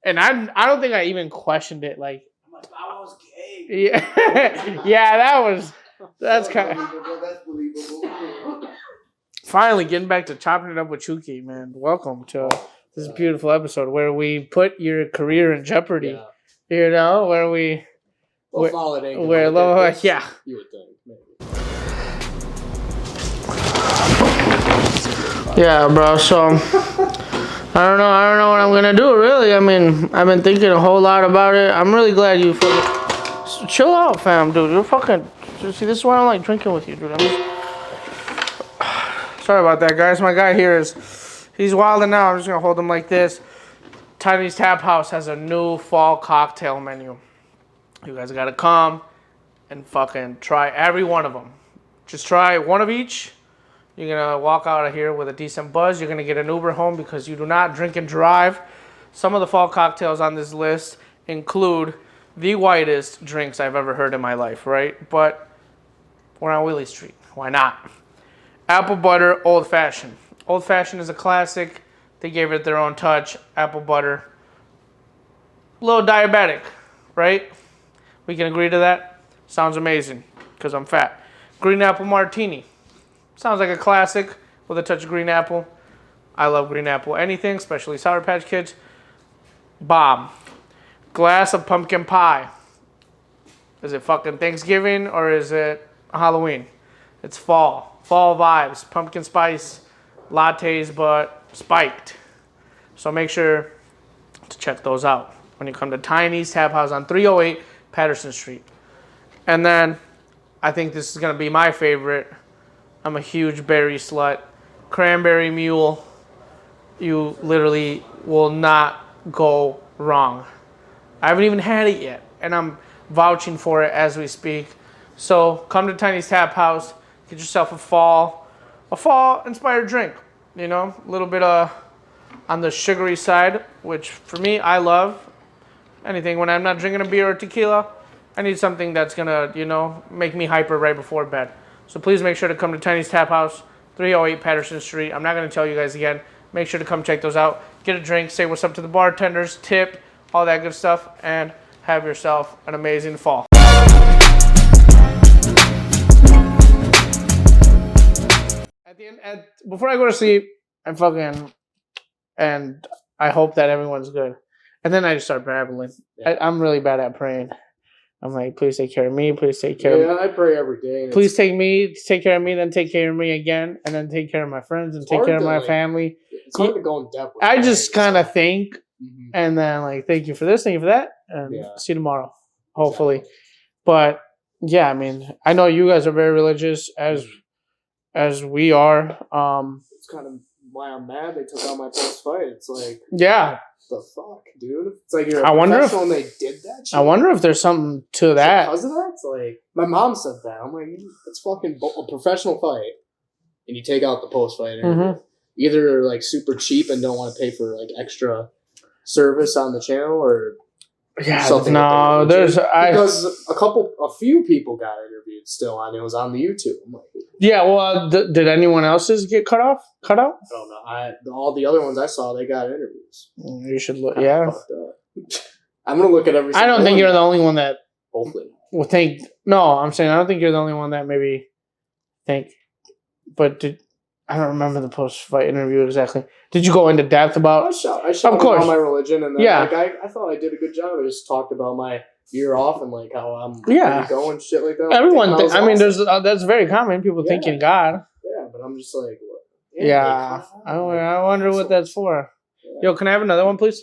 Speaker 1: and I don't think I even questioned it. Like,
Speaker 3: I'm like, I was gay.
Speaker 1: Yeah, yeah, that's kind of.
Speaker 3: That's believable.
Speaker 1: Finally, getting back to chopping it up with Chuky, man. Welcome to this beautiful episode where we put your career in jeopardy.
Speaker 2: Yeah.
Speaker 1: Where we.
Speaker 2: Well, validating.
Speaker 1: Yeah.
Speaker 2: You would think, maybe.
Speaker 1: Yeah, bro. So I don't know what I'm gonna do. Really, I mean, I've been thinking a whole lot about it. I'm really glad you fucking chill out, fam, dude. You're fucking. See, this is why I don't like drinking with you, dude. Sorry about that, guys. My guy here he's wilding out. I'm just gonna hold him like this. Tiny's Tap House has a new fall cocktail menu. You guys gotta come and fucking try every one of them. Just try one of each. You're gonna walk out of here with a decent buzz. You're gonna get an Uber home because you do not drink and drive. Some of the fall cocktails on this list include the whitest drinks I've ever heard in my life, right? But we're on Willie Street. Why not? Apple butter old fashioned. Old fashioned is a classic. They gave it their own touch. Apple butter. A little diabetic, right? We can agree to that? Sounds amazing because I'm fat. Green apple martini. Sounds like a classic with a touch of green apple. I love green apple anything, especially Sour Patch Kids. Bomb. Glass of pumpkin pie. Is it fucking Thanksgiving or is it Halloween? It's fall. Fall vibes. Pumpkin spice lattes, but spiked. So make sure to check those out when you come to Tiny's Tap House on 308 Patterson Street. And then I think this is going to be my favorite. I'm a huge berry slut. Cranberry mule. You literally will not go wrong. I haven't even had it yet, and I'm vouching for it as we speak. So come to Tiny's Tap House. Get yourself a fall-inspired drink. A little bit on the sugary side, which for me, I love. Anything when I'm not drinking a beer or tequila, I need something that's gonna, make me hyper right before bed. So please make sure to come to Tiny's Tap House, 308 Patterson Street. I'm not gonna tell you guys again. Make sure to come check those out. Get a drink, say what's up to the bartenders, tip, all that good stuff, and have yourself an amazing fall. Before I go to sleep, and I hope that everyone's good. And then I just start babbling. Yeah. I'm really bad at praying. I'm like, please take care of me. Please take care of me.
Speaker 2: Yeah, I pray every day.
Speaker 1: Please take care of me, then take care of me again, and then take care of my friends and take care of my family.
Speaker 2: It's hard to go in depth with
Speaker 1: I just kind of think, and then thank you for this, thank you for that, and see you tomorrow, hopefully. Exactly. But yeah, I mean, I know you guys are very religious as we are.
Speaker 2: It's kind of why I'm mad they took out my post fight. It's like,
Speaker 1: yeah.
Speaker 2: The fuck, dude? It's like you're a professional and they did that shit.
Speaker 1: I wonder if there's something to that.
Speaker 2: Because of that? It's like, my mom said that. I'm like, it's fucking a professional fight. And you take out the post fight. Either like super cheap and don't want to pay for like extra service on the channel or something. No, because a few people got interviewed still and it was on the YouTube. I'm like,
Speaker 1: yeah, well, did anyone else's get cut out?
Speaker 2: I don't know. All the other ones I saw, they got interviews.
Speaker 1: You should look. Yeah,
Speaker 2: I'm gonna look at every.
Speaker 1: I don't think you're the only one that.
Speaker 2: Hopefully.
Speaker 1: Will think. No, I'm saying I don't think you're the only one that maybe think. But I don't remember the post-fight interview exactly. Did you go into depth about?
Speaker 2: I shot of course. On my religion, and then I thought I did a good job. I just talked about my year off and like how I'm going shit like that.
Speaker 1: Everyone,
Speaker 2: That was awesome.
Speaker 1: there's that's very common. People thinking God.
Speaker 2: Yeah, but I'm just like, what?
Speaker 1: Yeah, I wonder what that's for. Yeah. Yo, can I have another one, please?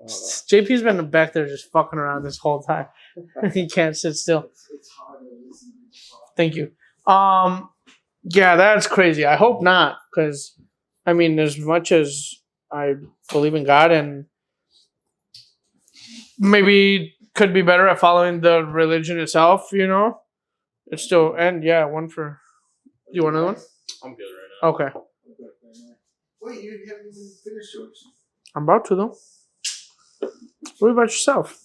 Speaker 1: JP's been back there just fucking around this whole time. He can't sit still.
Speaker 3: It's hard to listen to.
Speaker 1: Thank you. Yeah, that's crazy. I hope not, because I mean, as much as I believe in God and maybe could be better at following the religion itself, you know, it's still and yeah, one for. You want another one?
Speaker 2: I'm good right now.
Speaker 1: Okay.
Speaker 3: Wait, you haven't even finished yours?
Speaker 1: I'm about to though. What about yourself?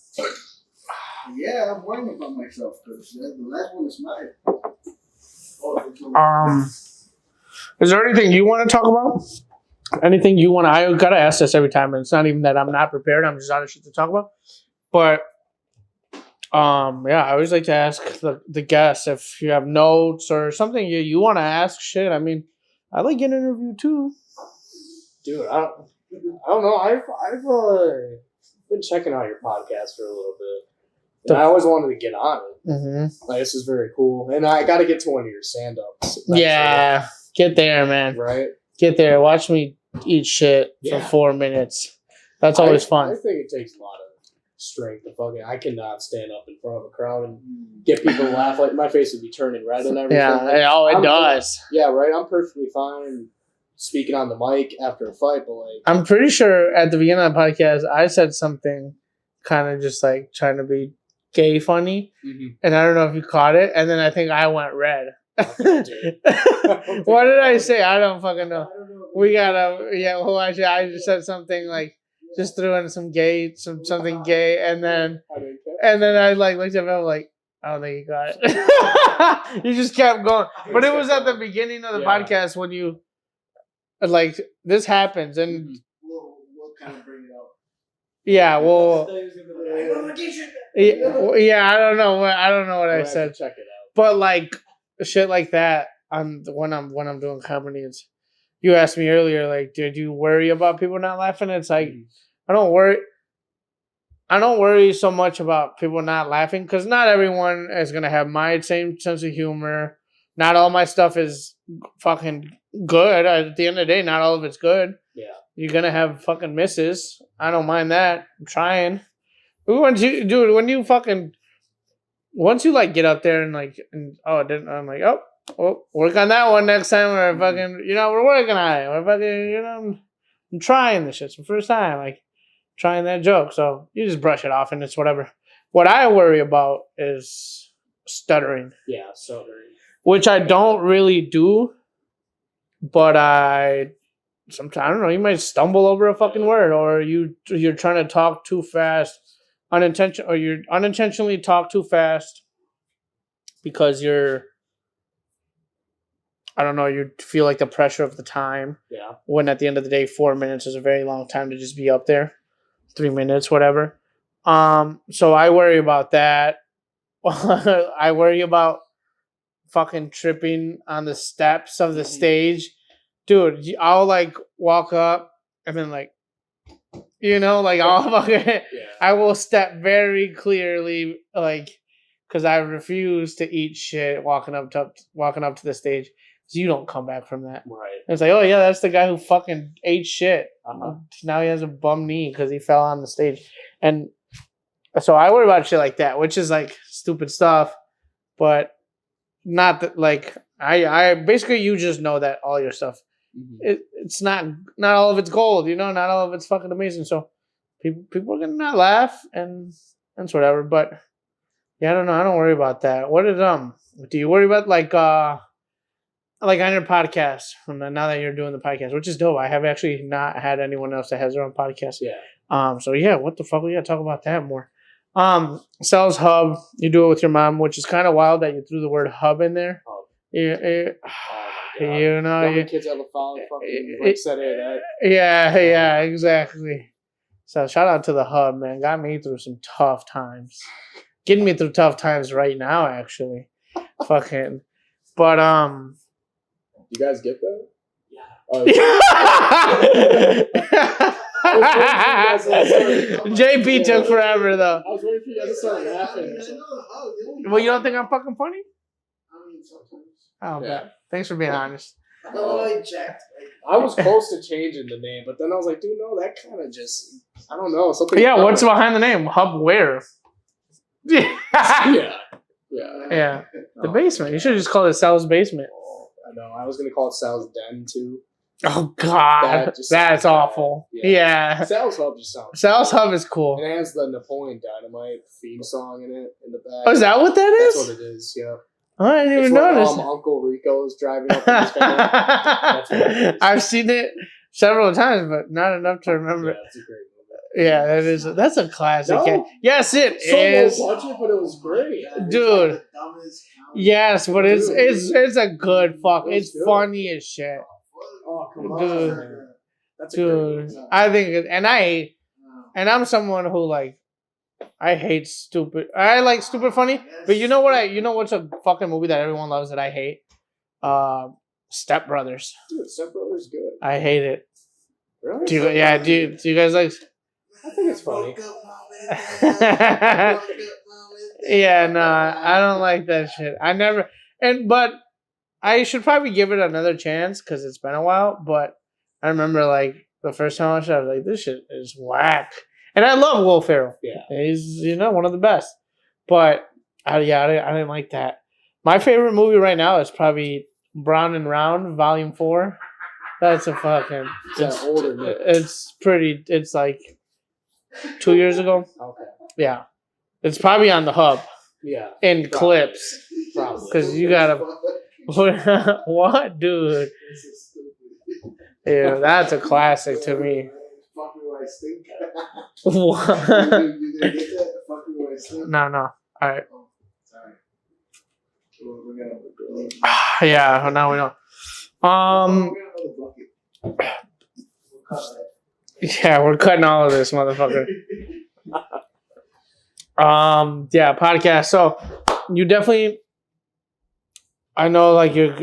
Speaker 3: Yeah, I'm worrying about myself because the last one is mine.
Speaker 1: Is there anything you want to talk about? Anything you want to? I gotta ask this every time, and it's not even that I'm not prepared. I'm just out of shit to talk about. But yeah, I always like to ask the guests if you have notes or something you want to ask. Shit, I mean, I like getting interviewed too.
Speaker 2: Dude, I don't know. I've been checking out your podcast for a little bit. And I always wanted to get on it.
Speaker 1: Mm-hmm.
Speaker 2: Like, this is very cool. And I got to get to one of your stand-ups.
Speaker 1: Yeah, get there, man.
Speaker 2: Right?
Speaker 1: Get there. Watch me eat shit for 4 minutes. That's always fun.
Speaker 2: I think it takes a lot of strength to fucking... I cannot stand up in front of a crowd and get people to laugh. Like, my face would be turning red and everything.
Speaker 1: Yeah,
Speaker 2: like,
Speaker 1: it does.
Speaker 2: Yeah, right? I'm perfectly fine speaking on the mic after a fight, but like...
Speaker 1: I'm pretty sure at the beginning of the podcast, I said something kind of just like trying to be gay funny. Mm-hmm. And I don't know if you caught it. And then I think I went red. What did I say? I don't fucking know. We gotta, well, actually, I just said something like, just threw in some gay, something gay. And then I like looked at him, I'm like, I don't think you got it. You just kept going. But it was at the beginning of the podcast when you, like, this happens. And
Speaker 3: We'll kind of bring it up.
Speaker 1: Yeah, well, yeah, I don't know what I said.
Speaker 2: Check it out.
Speaker 1: But like shit like that, when I'm doing comedy, it's, you asked me earlier, like, did you worry about people not laughing? It's like I don't worry so much about people not laughing because not everyone is gonna have my same sense of humor. Not all my stuff is fucking good. At the end of the day, not all of it's good.
Speaker 2: Yeah.
Speaker 1: You're gonna have fucking misses. I don't mind that. I'm trying. Once you like get up there and like, I'm like, work on that one next time. We're fucking, we're working on it. We're fucking, I'm trying this shit. It's the first time, like, trying that joke. So you just brush it off and it's whatever. What I worry about is stuttering.
Speaker 2: Yeah, stuttering. Which
Speaker 1: I don't really do, but sometimes, I don't know, you might stumble over a fucking word, or you're trying to talk too fast, or you unintentionally talk too fast because you feel like the pressure of the time.
Speaker 2: Yeah.
Speaker 1: When at the end of the day, 4 minutes is a very long time to just be up there. 3 minutes, whatever. So I worry about that. I worry about fucking tripping on the steps of the stage. Dude, I'll like walk up and then like, I'll fucking, I will step very clearly, like, because I refuse to eat shit walking up to the stage. So you don't come back from that.
Speaker 2: Right.
Speaker 1: And it's like, oh yeah, that's the guy who fucking ate shit. Uh-huh. Now he has a bum knee because he fell on the stage. And so I worry about shit like that, which is like stupid stuff, but not that, like, I basically, you just know that all your stuff. Mm-hmm. It's not all of it's gold, not all of it's fucking amazing. So people are gonna not laugh and it's whatever. But yeah, I don't know. I don't worry about that. What do you worry about, like on your podcast? Now that you're doing the podcast, which is dope. I have actually not had anyone else that has their own podcast.
Speaker 2: Yeah.
Speaker 1: So yeah, what the fuck? We gotta talk about that more. Sal's Hub. You do it with your mom, which is kind of wild that you threw the word hub in there.
Speaker 2: Kids have a follow fucking said that.
Speaker 1: Yeah, exactly. So shout out to the Hub, man. Got me through some tough times. Getting me through tough times right now, actually. Fucking. But
Speaker 2: you guys get that?
Speaker 3: Yeah.
Speaker 1: JP took forever though.
Speaker 2: I was waiting for you guys to start laughing.
Speaker 1: Well, you don't think I'm fucking funny?
Speaker 3: I mean, sometimes.
Speaker 1: Oh, bet. Thanks for being honest.
Speaker 3: Jacked.
Speaker 2: I was close to changing the name, but then I was like, dude, no, that kind of just, I don't know. Something.
Speaker 1: Yeah, what's behind the name? Hub where?
Speaker 2: Yeah.
Speaker 1: Yeah. The basement. You should just call it Sal's basement.
Speaker 2: I know. I was going to call it Sal's Den, too.
Speaker 1: Oh, God. That's awful. Yeah.
Speaker 2: Sal's Hub just sounds
Speaker 1: Sal's Hub is cool.
Speaker 2: And it has the Napoleon Dynamite theme song in it in the back.
Speaker 1: Oh, is that what that is?
Speaker 2: That's what it is, yeah.
Speaker 1: Oh, I didn't even notice.
Speaker 2: Uncle Rico's driving up in his car. That's what it is.
Speaker 1: I've seen it several times, but not enough to remember.
Speaker 2: Yeah, it's a great movie.
Speaker 1: Yeah, that is. That's a classic.
Speaker 2: No.
Speaker 1: Yes, it
Speaker 2: So
Speaker 1: is.
Speaker 2: low budget, but it was great.
Speaker 1: Dude. Yes, but it's a good fuck. It's
Speaker 2: good.
Speaker 1: funny as shit.
Speaker 2: Oh, come on.
Speaker 1: Dude.
Speaker 2: Man. That's a great
Speaker 1: Dude,
Speaker 2: movie.
Speaker 1: I think, and I'm someone who like, I hate stupid. I like stupid funny, but you know what's a fucking movie that everyone loves that I hate? Step Brothers.
Speaker 2: Dude, Step Brothers good.
Speaker 1: I hate it.
Speaker 2: Really?
Speaker 1: Do you guys like?
Speaker 2: I think it's funny.
Speaker 1: Yeah, no, I don't like that shit. But I should probably give it another chance because it's been a while. But I remember like the first time I watched it, I was like, this shit is whack. And I love Will Ferrell.
Speaker 2: Yeah.
Speaker 1: He's, one of the best. But I didn't like that. My favorite movie right now is probably Brown and Round, Volume 4. That's a fucking...
Speaker 2: It's older.
Speaker 1: It's like 2 years ago.
Speaker 2: Okay.
Speaker 1: Yeah. It's probably on the Hub.
Speaker 2: Yeah.
Speaker 1: In clips.
Speaker 2: Probably.
Speaker 1: Because you gotta... What, dude? Yeah, that's a classic to me. What?
Speaker 3: You didn't get that? Fuck me when I stink.
Speaker 1: No. All right.
Speaker 3: Oh, sorry. We're gonna go.
Speaker 1: Yeah, now we know. Yeah, we're cutting all of this, motherfucker. Yeah, podcast. So you definitely, I know, like you're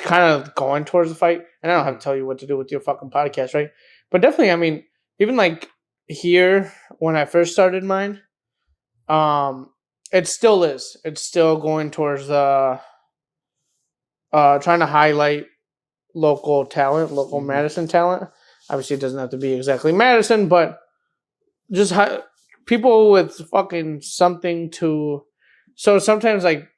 Speaker 1: kind of going towards the fight, and I don't have to tell you what to do with your fucking podcast, right? But definitely, I mean, even like here when I first started mine, it still is. It's still going towards trying to highlight local talent, local Madison talent. Obviously, it doesn't have to be exactly Madison, but just people with fucking something to. So sometimes, like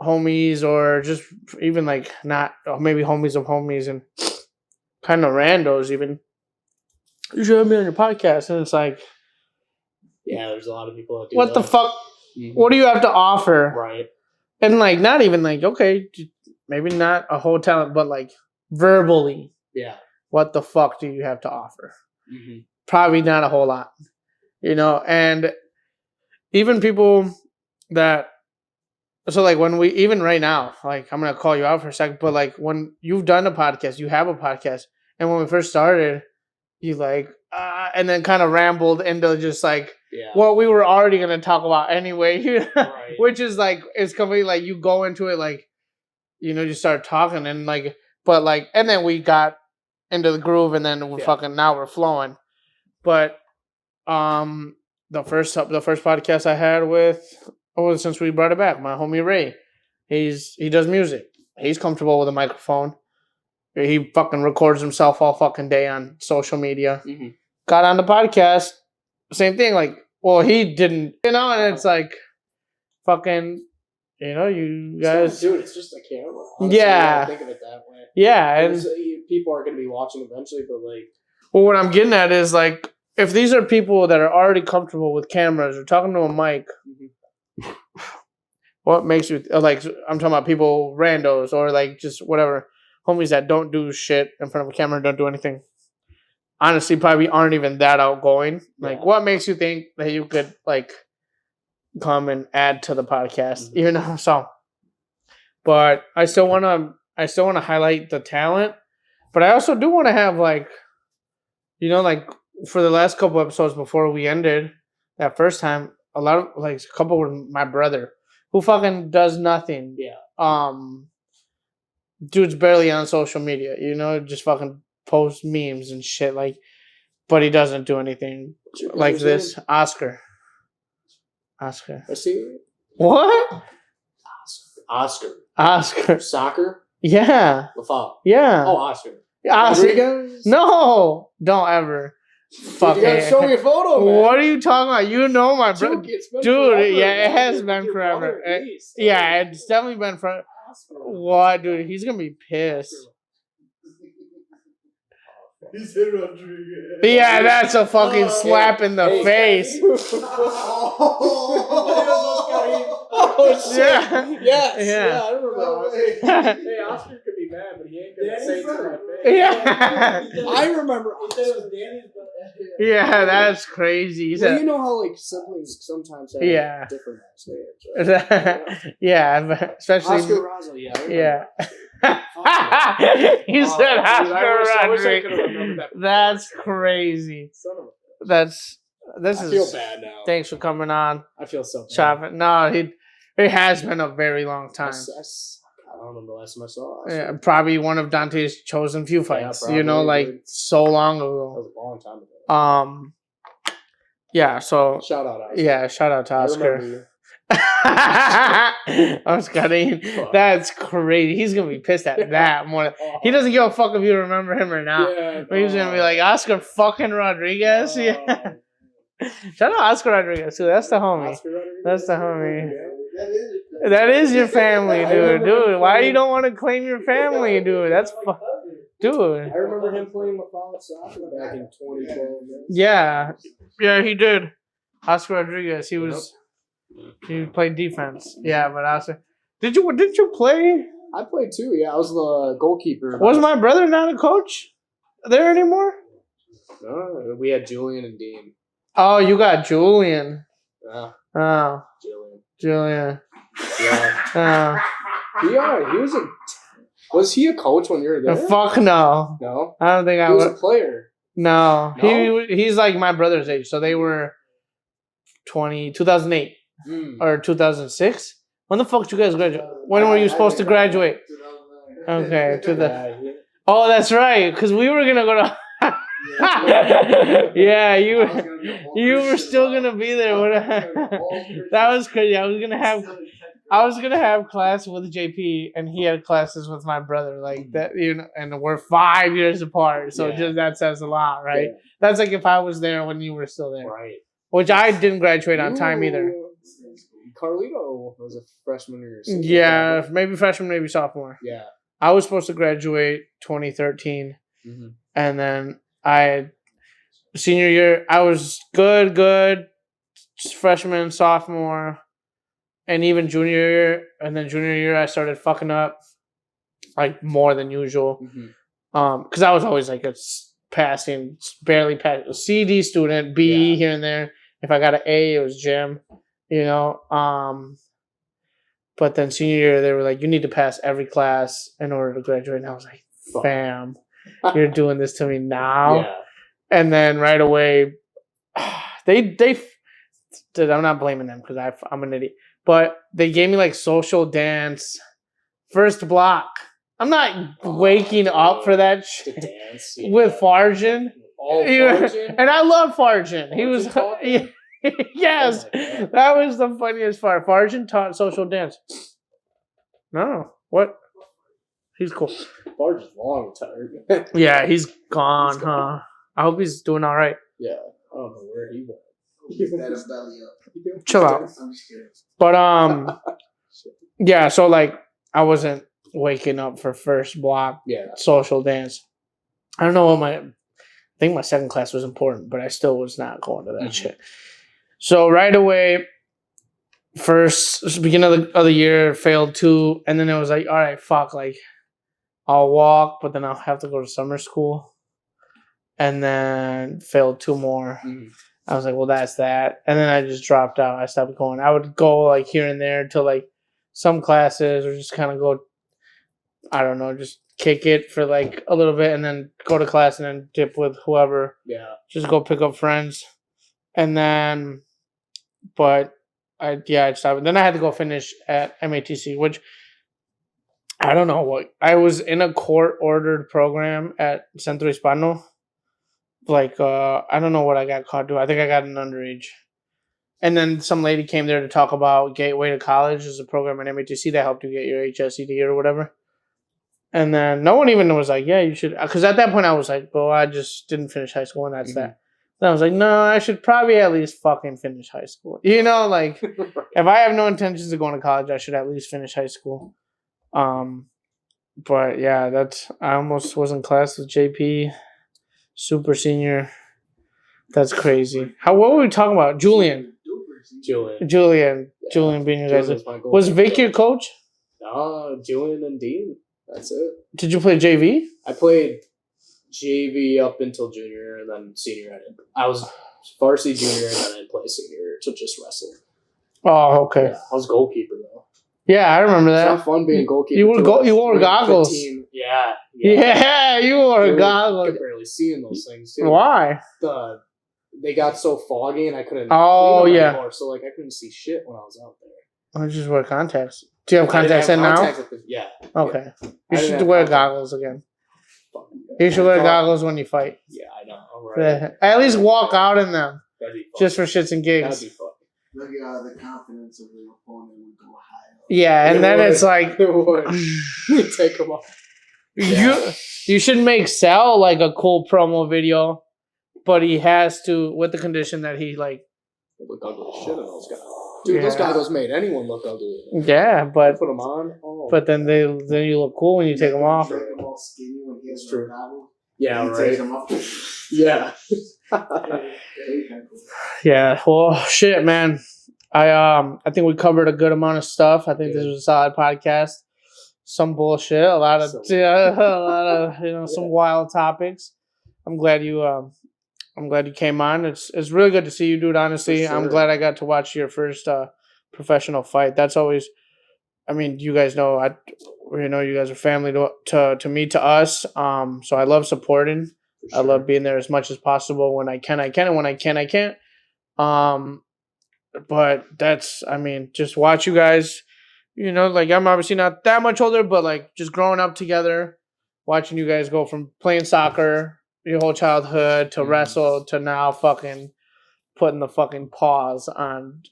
Speaker 1: homies, or just even like not maybe homies of homies and kind of randos, even. You should have me on your podcast, and it's like,
Speaker 2: yeah, there's a lot of people that do
Speaker 1: what
Speaker 2: that.
Speaker 1: the fuck?
Speaker 2: Mm-hmm.
Speaker 1: What do you have to offer?
Speaker 2: Right.
Speaker 1: And like, not even like, okay, maybe not a whole talent, but like verbally,
Speaker 2: Yeah.
Speaker 1: what the fuck do you have to offer?
Speaker 2: Mm-hmm.
Speaker 1: Probably not a whole lot, and even people that, so like when even right now, like I'm going to call you out for a second, but like when you've done a podcast, you have a podcast, and when we first started, you like, and then kind of rambled into just like, what we were already going to talk about anyway,
Speaker 2: Right.
Speaker 1: Which is like, it's completely like you go into it like, you start talking and like, but like, and then we got into the groove and then now we're flowing. But the first podcast I had since we brought it back, my homie Ray, he does music. He's comfortable with a microphone. He fucking records himself all fucking day on social media.
Speaker 2: Mm-hmm.
Speaker 1: Got on the podcast, same thing. Like, well, he didn't, and it's like, fucking, you guys.
Speaker 2: Dude, it's just a camera. Honestly,
Speaker 1: Yeah.
Speaker 2: I think of it that way.
Speaker 1: Yeah, and
Speaker 2: people are going to be watching eventually, but like.
Speaker 1: Well, what I'm getting at is like, if these are people that are already comfortable with cameras or talking to a mic, what makes you like? I'm talking about people, randos, or like just whatever homies that don't do shit in front of a camera, don't do anything. Honestly, probably aren't even that outgoing. Like, what makes you think that you could like come and add to the podcast? Even though so, but I still want to highlight the talent, but I also do want to have like, like for the last couple episodes before we ended that first time, a lot of like a couple with my brother who fucking does nothing.
Speaker 2: Yeah.
Speaker 1: Dude's barely on social media, just fucking post memes and shit. Like, but he doesn't do anything like this. Oscar.
Speaker 2: I see.
Speaker 1: What? Oscar.
Speaker 2: Soccer.
Speaker 1: Yeah.
Speaker 2: LaFawn.
Speaker 1: Yeah.
Speaker 2: Oh, Oscar.
Speaker 1: Oscar.
Speaker 2: Rodriguez?
Speaker 1: No, don't ever. Fuck
Speaker 2: You gotta
Speaker 1: it.
Speaker 2: show me a photo, man.
Speaker 1: What are you talking about? You know my brother.
Speaker 2: Chuky, it's been
Speaker 1: Dude,
Speaker 2: forever,
Speaker 1: yeah, it
Speaker 2: man.
Speaker 1: has
Speaker 2: With
Speaker 1: been
Speaker 2: your
Speaker 1: forever.
Speaker 2: brother, at least.
Speaker 1: Yeah, it's definitely been forever.
Speaker 2: Oscar.
Speaker 1: What, dude? He's gonna be pissed.
Speaker 3: He said Rodriguez.
Speaker 1: Yeah, that's a fucking slap in the face.
Speaker 2: Oh, shit.
Speaker 1: Yeah.
Speaker 2: Yes.
Speaker 1: Yeah.
Speaker 2: Yeah, I remember
Speaker 3: No
Speaker 2: Oscar.
Speaker 3: way.
Speaker 2: Hey, Oscar could be mad, but he ain't gonna
Speaker 3: Danny's
Speaker 2: say it to
Speaker 3: brother.
Speaker 2: my face.
Speaker 1: Yeah.
Speaker 2: I remember
Speaker 3: He said it
Speaker 2: Oscar.
Speaker 3: was Danny's, but
Speaker 1: Yeah, that's crazy. He
Speaker 2: Well,
Speaker 1: said-
Speaker 2: you know how like siblings sometimes have
Speaker 1: Yeah.
Speaker 2: different last names, right?
Speaker 1: yeah, but especially
Speaker 2: Oscar Razzo, yeah. I remember.
Speaker 1: yeah.
Speaker 2: Fuck.
Speaker 1: You
Speaker 2: Oh,
Speaker 1: said
Speaker 2: dude,
Speaker 1: Oscar
Speaker 2: I wish I
Speaker 1: Rodriguez.
Speaker 2: could've remembered that.
Speaker 1: That's crazy.
Speaker 2: Son of a-
Speaker 1: This
Speaker 2: I
Speaker 1: is.
Speaker 2: feel bad now.
Speaker 1: Thanks for coming on,
Speaker 2: I feel so bad.
Speaker 1: Choppin. No, it has been a very long time.
Speaker 2: I don't remember the last time I saw Oscar.
Speaker 1: Yeah, probably one of Dante's chosen few fights.
Speaker 2: probably,
Speaker 1: you know, like
Speaker 2: dude.
Speaker 1: so long
Speaker 2: That
Speaker 1: ago.
Speaker 2: was a long time ago.
Speaker 1: Yeah. So
Speaker 2: Shout out Oscar.
Speaker 1: yeah, shout out to
Speaker 2: I
Speaker 1: Oscar.
Speaker 2: remember you.
Speaker 1: Oscar, that's crazy. He's gonna be pissed at that more. He doesn't give a fuck if you remember him or not.
Speaker 2: Yeah,
Speaker 1: But he's gonna be like Oscar fucking Rodriguez. Yeah. Shout out Oscar Rodriguez too. That's the homie.
Speaker 2: Oscar Rodriguez?
Speaker 1: That's the homie.
Speaker 3: that is it.
Speaker 1: That is your family,
Speaker 2: I
Speaker 1: dude.
Speaker 2: remember
Speaker 1: Dude,
Speaker 2: him
Speaker 1: why
Speaker 2: playing-
Speaker 1: you don't want to claim your family, dude? That's dude.
Speaker 2: I remember him playing LaFawn soccer back in 2012. Man.
Speaker 1: Yeah, yeah, he did. Oscar Rodriguez. He played defense. Yeah, but Oscar. Didn't you play?
Speaker 2: I played too. Yeah, I was the goalkeeper.
Speaker 1: Was my brother not a coach there anymore?
Speaker 2: No, we had Julian and Dean.
Speaker 1: Oh, you got Julian.
Speaker 2: Yeah,
Speaker 1: Oh,
Speaker 2: Julian.
Speaker 1: Julian.
Speaker 2: Yeah.
Speaker 1: Oh,
Speaker 2: He was a. Was he a coach when you were there?
Speaker 1: fuck no.
Speaker 2: No.
Speaker 1: I don't think I
Speaker 2: He was a
Speaker 1: would.
Speaker 2: player.
Speaker 1: No,
Speaker 2: No?
Speaker 1: he's like my brother's age, so they were 2008
Speaker 2: Mm.
Speaker 1: or 2006. When the fuck did you guys graduate? When were you supposed to graduate? Okay, Oh, that's right, because we were gonna go to. Yeah, you were still gonna be there. That was crazy. I was gonna have class with JP, and he had classes with my brother, like that. You know, and we're 5 years apart, so
Speaker 2: Yeah.
Speaker 1: just that says a lot, right?
Speaker 2: Yeah.
Speaker 1: That's like if I was there when you were still there,
Speaker 2: Right.
Speaker 1: which I didn't graduate on time either.
Speaker 2: Carlito was a freshman or senior.
Speaker 1: Yeah, maybe freshman, maybe sophomore.
Speaker 2: Yeah.
Speaker 1: I was supposed to graduate 2013,
Speaker 2: Mm-hmm.
Speaker 1: and then senior year I was good, freshman, sophomore, and even junior year, and then junior year I started fucking up like more than usual,
Speaker 2: Mm-hmm.
Speaker 1: because I was always like barely passing, a CD student, B
Speaker 2: Yeah.
Speaker 1: here and there. If I got an A, it was gym, you know. But then senior year they were like, you need to pass every class in order to graduate, and I was like,
Speaker 2: Fuck.
Speaker 1: fam, you're doing this to me now.
Speaker 2: Yeah.
Speaker 1: And then right away, they I'm not blaming them because I'm an idiot, but they gave me like social dance first block. I'm not waking up for that
Speaker 2: To
Speaker 1: shit
Speaker 2: dance.
Speaker 1: with Farjan.
Speaker 2: Oh,
Speaker 1: Yeah.
Speaker 2: Farjan?
Speaker 1: And I love Farjan. He was
Speaker 2: Farjan taught
Speaker 1: yes,
Speaker 2: Oh my God.
Speaker 1: that was the funniest part. Farjan taught social dance. No, what? He's cool.
Speaker 2: Farjan's long tired.
Speaker 1: Yeah, he's gone,
Speaker 2: He's gone.
Speaker 1: huh? I hope he's doing all right.
Speaker 2: Yeah. I don't know where he went.
Speaker 3: That is belly up.
Speaker 1: Chill out.
Speaker 3: I'm just kidding.
Speaker 1: But yeah. So like, I wasn't waking up for first block
Speaker 2: Yeah.
Speaker 1: social dance. I don't know what I think my second class was important, but I still was not going to that
Speaker 2: Mhm.
Speaker 1: shit. So right away, beginning of the year, failed 2, and then it was like, all right, fuck, like I'll walk, but then I'll have to go to summer school, and then failed 2 more.
Speaker 2: Mhm.
Speaker 1: I was like, well, that's that, and then I just dropped out. I stopped going. I would go like here and there to like some classes, or just kind of go, I don't know, just kick it for like a little bit, and then go to class, and then dip with whoever.
Speaker 2: Yeah.
Speaker 1: Just go pick up friends, and then, but I stopped. Then I had to go finish at MATC, which I don't know what. I was in a court ordered program at Centro Hispano, like I don't know what I got caught doing. I think I got an underage. And then some lady came there to talk about Gateway to College is a program at MHC that helped you get your HSED or whatever. And then no one even was like, yeah, you should. Because at that point I was like, well, I just didn't finish high school and that's that. Then I was like, no, I should probably at least fucking finish high school. You know, like if I have no intentions of going to college, I should at least finish high school. But yeah, I almost was in class with JP, super senior. That's crazy. What were we talking about? Julian being your guys. Was Vic your coach?
Speaker 2: No, Julian and Dean. That's it.
Speaker 1: Did you play JV?
Speaker 2: I played JV up until junior, and then senior. I was varsity junior, and then I didn't play senior to just wrestle.
Speaker 1: Oh, okay.
Speaker 2: Yeah, I was goalkeeper though.
Speaker 1: Yeah, I remember that.
Speaker 2: It's not fun being goalkeeper.
Speaker 1: You wore goggles.
Speaker 2: 15. Yeah,
Speaker 1: you wore goggles.
Speaker 2: I could barely see in those things too.
Speaker 1: Why?
Speaker 2: They got so foggy, and I couldn't.
Speaker 1: Oh yeah.
Speaker 2: Anymore, so like I couldn't see shit when I was out there.
Speaker 1: I just wear contacts. Do you have contacts in now?
Speaker 2: Yeah.
Speaker 1: Okay. Yeah. You should wear goggles again. You should wear goggles when you fight.
Speaker 2: Yeah, I know. Right.
Speaker 1: At least walk out in them. Just for shits and gigs.
Speaker 2: That'd be fun.
Speaker 3: Look at the confidence of the opponent would go high.
Speaker 1: Yeah, and then it's like
Speaker 2: take them off.
Speaker 1: You should make Sal like a cool promo video, but he has to with the condition that he like
Speaker 2: look ugly as shit in those guys. Dude, those goggles made anyone look ugly.
Speaker 1: Yeah, but
Speaker 2: put them on. Oh.
Speaker 1: But then you look cool when you take them off.
Speaker 3: It's true.
Speaker 2: Yeah, right. Yeah.
Speaker 1: Yeah. Well, shit, man. I think we covered a good amount of stuff. I think this was a solid podcast. Some bullshit, a lot of some wild topics. I'm glad you came on. It's really good to see you, dude. Honestly, sure. I'm glad I got to watch your first professional fight. That's always. I mean, you guys know you guys are family to me, to us. So I love supporting. Sure. I love being there as much as possible. When I can, and when I can't, I can't. But just watch you guys. You know, like I'm obviously not that much older, but like just growing up together, watching you guys go from playing soccer your whole childhood to wrestle to now fucking putting the fucking paws on,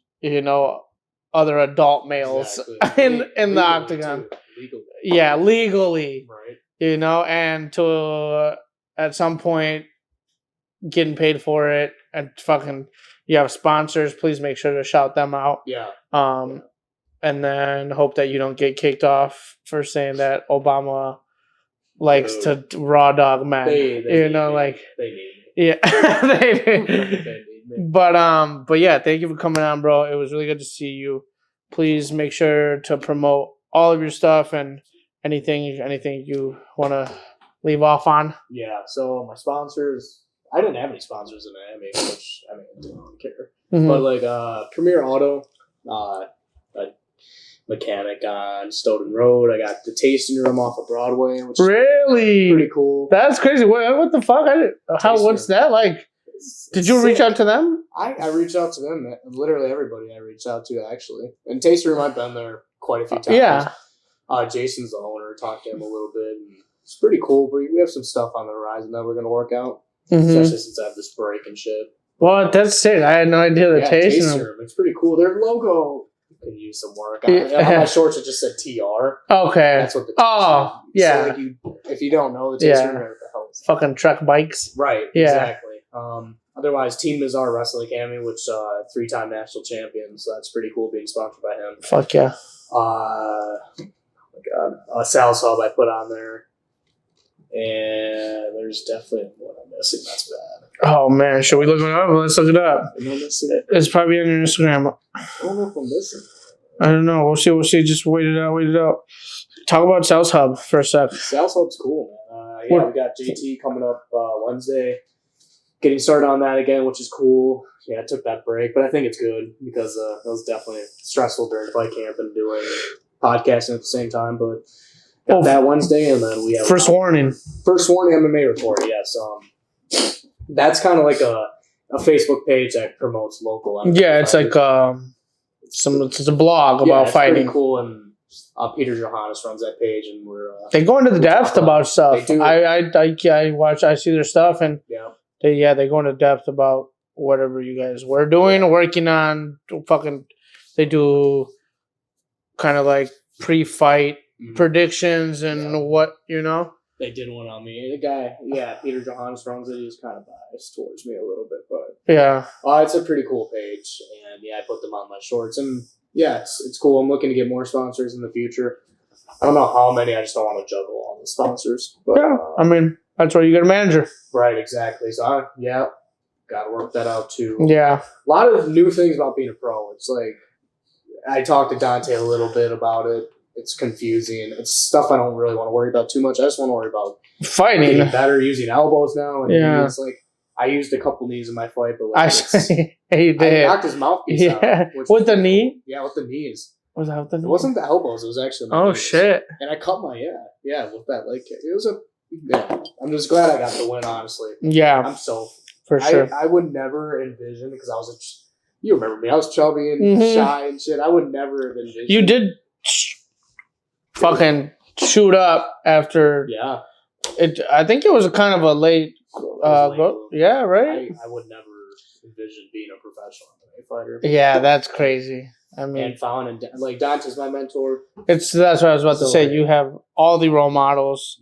Speaker 1: other adult males in the octagon.
Speaker 2: Legally.
Speaker 1: Yeah, legally.
Speaker 2: Right.
Speaker 1: And to at some point getting paid for it and fucking you have sponsors, please make sure to shout them out.
Speaker 2: Yeah.
Speaker 1: And then hope that you don't get kicked off for saying that Obama likes to raw dog men.
Speaker 2: They need
Speaker 1: yeah. They need me. But yeah, thank you for coming on, bro. It was really good to see you. Please make sure to promote all of your stuff and anything you want to leave off on.
Speaker 2: Yeah. So my sponsors, I didn't have any sponsors in Miami, which I didn't really care.
Speaker 1: Mm-hmm.
Speaker 2: But like Premier Auto, a mechanic on Stoughton Road. I got the tasting room off of Broadway, which is pretty cool.
Speaker 1: That's crazy. What the fuck? What's that like? Did you reach out to them?
Speaker 2: I reached out to them. Literally everybody I reached out to, actually. And tasting room, I've been there quite a few times.
Speaker 1: Yeah.
Speaker 2: Jason's the owner. Talked to him a little bit. And it's pretty cool. But we have some stuff on the horizon that we're going to work out.
Speaker 1: Mm-hmm.
Speaker 2: Especially since I have this break and shit.
Speaker 1: Well, that's sick. I had no idea the tasting room.
Speaker 2: It's pretty cool. Their logo can use some work. On my shorts, it just said TR.
Speaker 1: Okay.
Speaker 2: That's what the
Speaker 1: yeah.
Speaker 2: So like if you don't know the tasting room, what the hell is that?
Speaker 1: Fucking truck bikes.
Speaker 2: Right.
Speaker 1: Yeah.
Speaker 2: Exactly. Otherwise, Team Nazar Wrestling Academy, which 3-time national champion, so that's pretty cool being sponsored by him.
Speaker 1: Fuck yeah.
Speaker 2: Oh my god. Sal's Hub I put on there. And there's definitely one I'm missing. That's bad.
Speaker 1: Oh man, should we look it up? Let's look it up. It's probably on your Instagram.
Speaker 2: I don't know if I'm missing.
Speaker 1: I don't know. We'll see. Just wait it out. Talk about Sal's Hub for a sec.
Speaker 2: Sal's Hub's cool, man. We got JT coming up Wednesday. Getting started on that again, which is cool. Yeah, I took that break, but I think it's good because it was definitely stressful during fight camp and doing podcasting at the same time. But got that Wednesday, and then we have First warning MMA report. Yes, that's kind of like a Facebook page that promotes local MMA.
Speaker 1: Yeah, it's like it's a blog about fighting.
Speaker 2: Pretty cool, and Peter Johannes runs that page, and we're
Speaker 1: they go into the depth about stuff.
Speaker 2: They do.
Speaker 1: I watch. I see their stuff, and
Speaker 2: yeah.
Speaker 1: they go into depth about whatever you guys were doing, working on. Fucking, they do kind of like pre-fight predictions and what you know.
Speaker 2: They did one on me. The guy, Peter Johannes runs it. He was kind of biased towards me a little bit, but
Speaker 1: yeah,
Speaker 2: it's a pretty cool page, and I put them on my shorts, and it's cool. I'm looking to get more sponsors in the future. I don't know how many. I just don't want to juggle all the sponsors. But,
Speaker 1: I mean, that's why you get a manager.
Speaker 2: Right, exactly. So got to work that out too.
Speaker 1: Yeah,
Speaker 2: a lot of new things about being a pro. It's like I talked to Dante a little bit about it. It's confusing. It's stuff I don't really want to worry about too much. I just want to worry about
Speaker 1: fighting,
Speaker 2: getting better, using elbows now. And
Speaker 1: yeah,
Speaker 2: it's like I used a couple knees in my fight, but like
Speaker 1: he did.
Speaker 2: I knocked his mouthpiece out.
Speaker 1: With the knee?
Speaker 2: Yeah, with the knees.
Speaker 1: Was that with the knee?
Speaker 2: It wasn't the elbows. It was actually my knees.
Speaker 1: Shit.
Speaker 2: And I cut my with that leg kick. It was I'm just glad I got the win, honestly.
Speaker 1: Yeah.
Speaker 2: I'm so
Speaker 1: for sure.
Speaker 2: I would never envision because I was you remember me. I was chubby and shy and shit. I would never have envisioned.
Speaker 1: You did fucking shoot up after.
Speaker 2: Yeah.
Speaker 1: I think it was a kind of a late. Yeah, right.
Speaker 2: I would never envision being a professional MMA fighter.
Speaker 1: Yeah, that's crazy. I mean,
Speaker 2: and Fawn and like Dante's my mentor.
Speaker 1: That's what I was about to say. You have all the role models,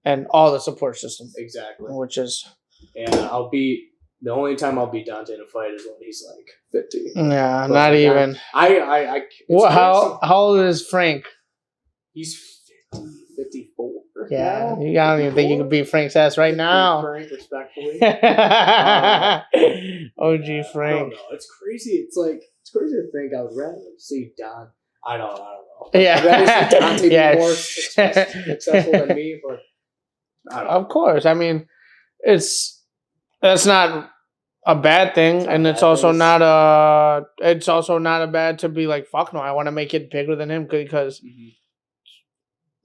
Speaker 1: and all the support system.
Speaker 2: Exactly.
Speaker 1: Which is,
Speaker 2: and the only time I'll beat Dante in a fight is when he's like 50.
Speaker 1: Yeah, but not even. How old is Frank?
Speaker 2: He's 54.
Speaker 1: Yeah, I don't even think you can beat Frank's ass right now.
Speaker 2: Frank, respectfully.
Speaker 1: OG Frank.
Speaker 2: I don't know. It's crazy. It's crazy to think I would rather see Don. I don't know.
Speaker 1: Yeah.
Speaker 2: I'd rather see Dante be more successful than me, but I don't know.
Speaker 1: Of course. I mean, that's not a bad thing, and it's also not a bad to be like, fuck no, I want to make it bigger than him because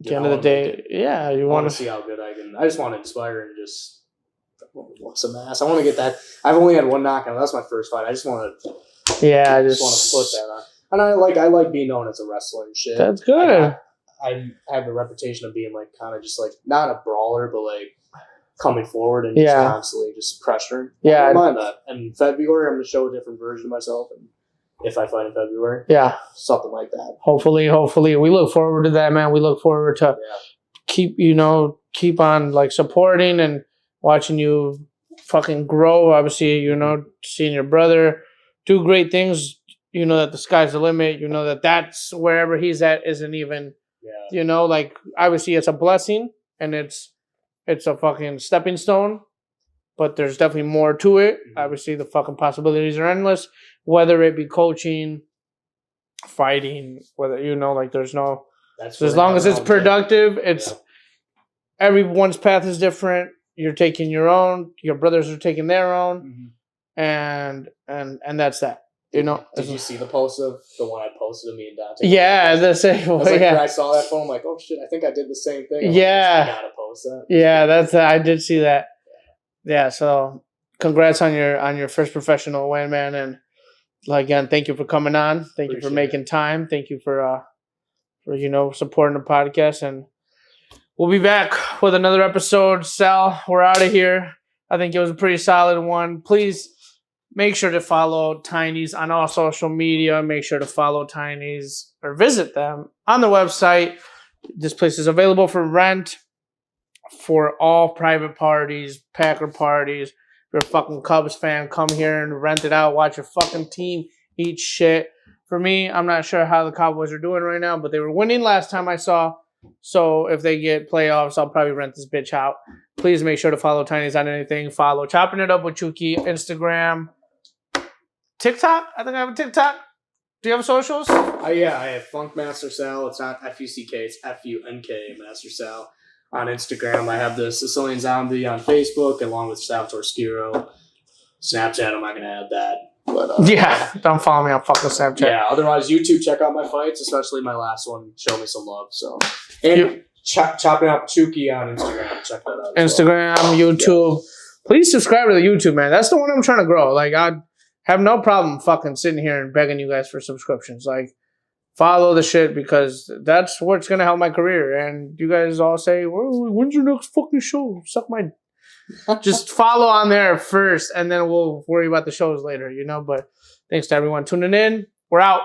Speaker 1: at the end of the day, you want to
Speaker 2: see how good I can. I just want to inspire and just whoop some ass. I want to get that. I've only had one knockout. That's my first fight. I just want to.
Speaker 1: Yeah,
Speaker 2: I just want to put that on. And I like being known as a wrestler and shit.
Speaker 1: That's good.
Speaker 2: I have the reputation of being like kind of just like not a brawler, but like coming forward and just constantly just pressuring.
Speaker 1: Yeah,
Speaker 2: I don't mind that. And in February, I'm gonna show a different version of myself. And if I fight in February, something like that.
Speaker 1: Hopefully, we look forward to that, man. We look forward to keep on like supporting and watching you fucking grow. Obviously, seeing your brother do great things. You know that the sky's the limit. You know that that's wherever he's at isn't even. Yeah. Like obviously it's a blessing and it's a fucking stepping stone, but there's definitely more to it. Mm-hmm. Obviously, the fucking possibilities are endless. Whether it be coaching, fighting, whether like there's no. That's as long as it's productive, everyone's path is different. You're taking your own. Your brothers are taking their own, and that's that.
Speaker 2: Did you see the post of the one I posted of me and Dante?
Speaker 1: Yeah, the same.
Speaker 2: I saw that phone. I'm like, oh shit! I think I did the same thing. I gotta post that.
Speaker 1: Yeah, I did see that. Yeah, so congrats on your first professional win, man, and again, thank you for coming on. Thank you for making time. Thank you for supporting the podcast, and we'll be back with another episode. Sal, we're out of here. I think it was a pretty solid one. Please. Make sure to follow Tiny's on all social media. Make sure to follow Tiny's or visit them on the website. This place is available for rent for all private parties, Packer parties. If you're a fucking Cubs fan, come here and rent it out. Watch your fucking team eat shit. For me, I'm not sure how the Cowboys are doing right now, but they were winning last time I saw. So if they get playoffs, I'll probably rent this bitch out. Please make sure to follow Tiny's on anything. Follow Chopping It Up with Chuky, Instagram. TikTok? I think I have a TikTok. Do you have socials?
Speaker 2: I have Funk Master Sal. It's not FUCK, it's FUNK Master Sal on Instagram. I have the Sicilian Zombie on Facebook along with Sal Schiro. Snapchat, I'm not going to add that. But,
Speaker 1: don't follow me on fucking Snapchat.
Speaker 2: Yeah, otherwise, YouTube, check out my fights, especially my last one. Show me some love. So, and Chopping Up Chuky on Instagram. Check that out.
Speaker 1: Instagram, YouTube. Please subscribe to the YouTube, man. That's the one I'm trying to grow. Like, I have no problem fucking sitting here and begging you guys for subscriptions. Like, follow the shit because that's what's going to help my career. And you guys all say, well, when's your next fucking show? Suck my... Just follow on there first, and then we'll worry about the shows later, you know. But thanks to everyone tuning in. We're out.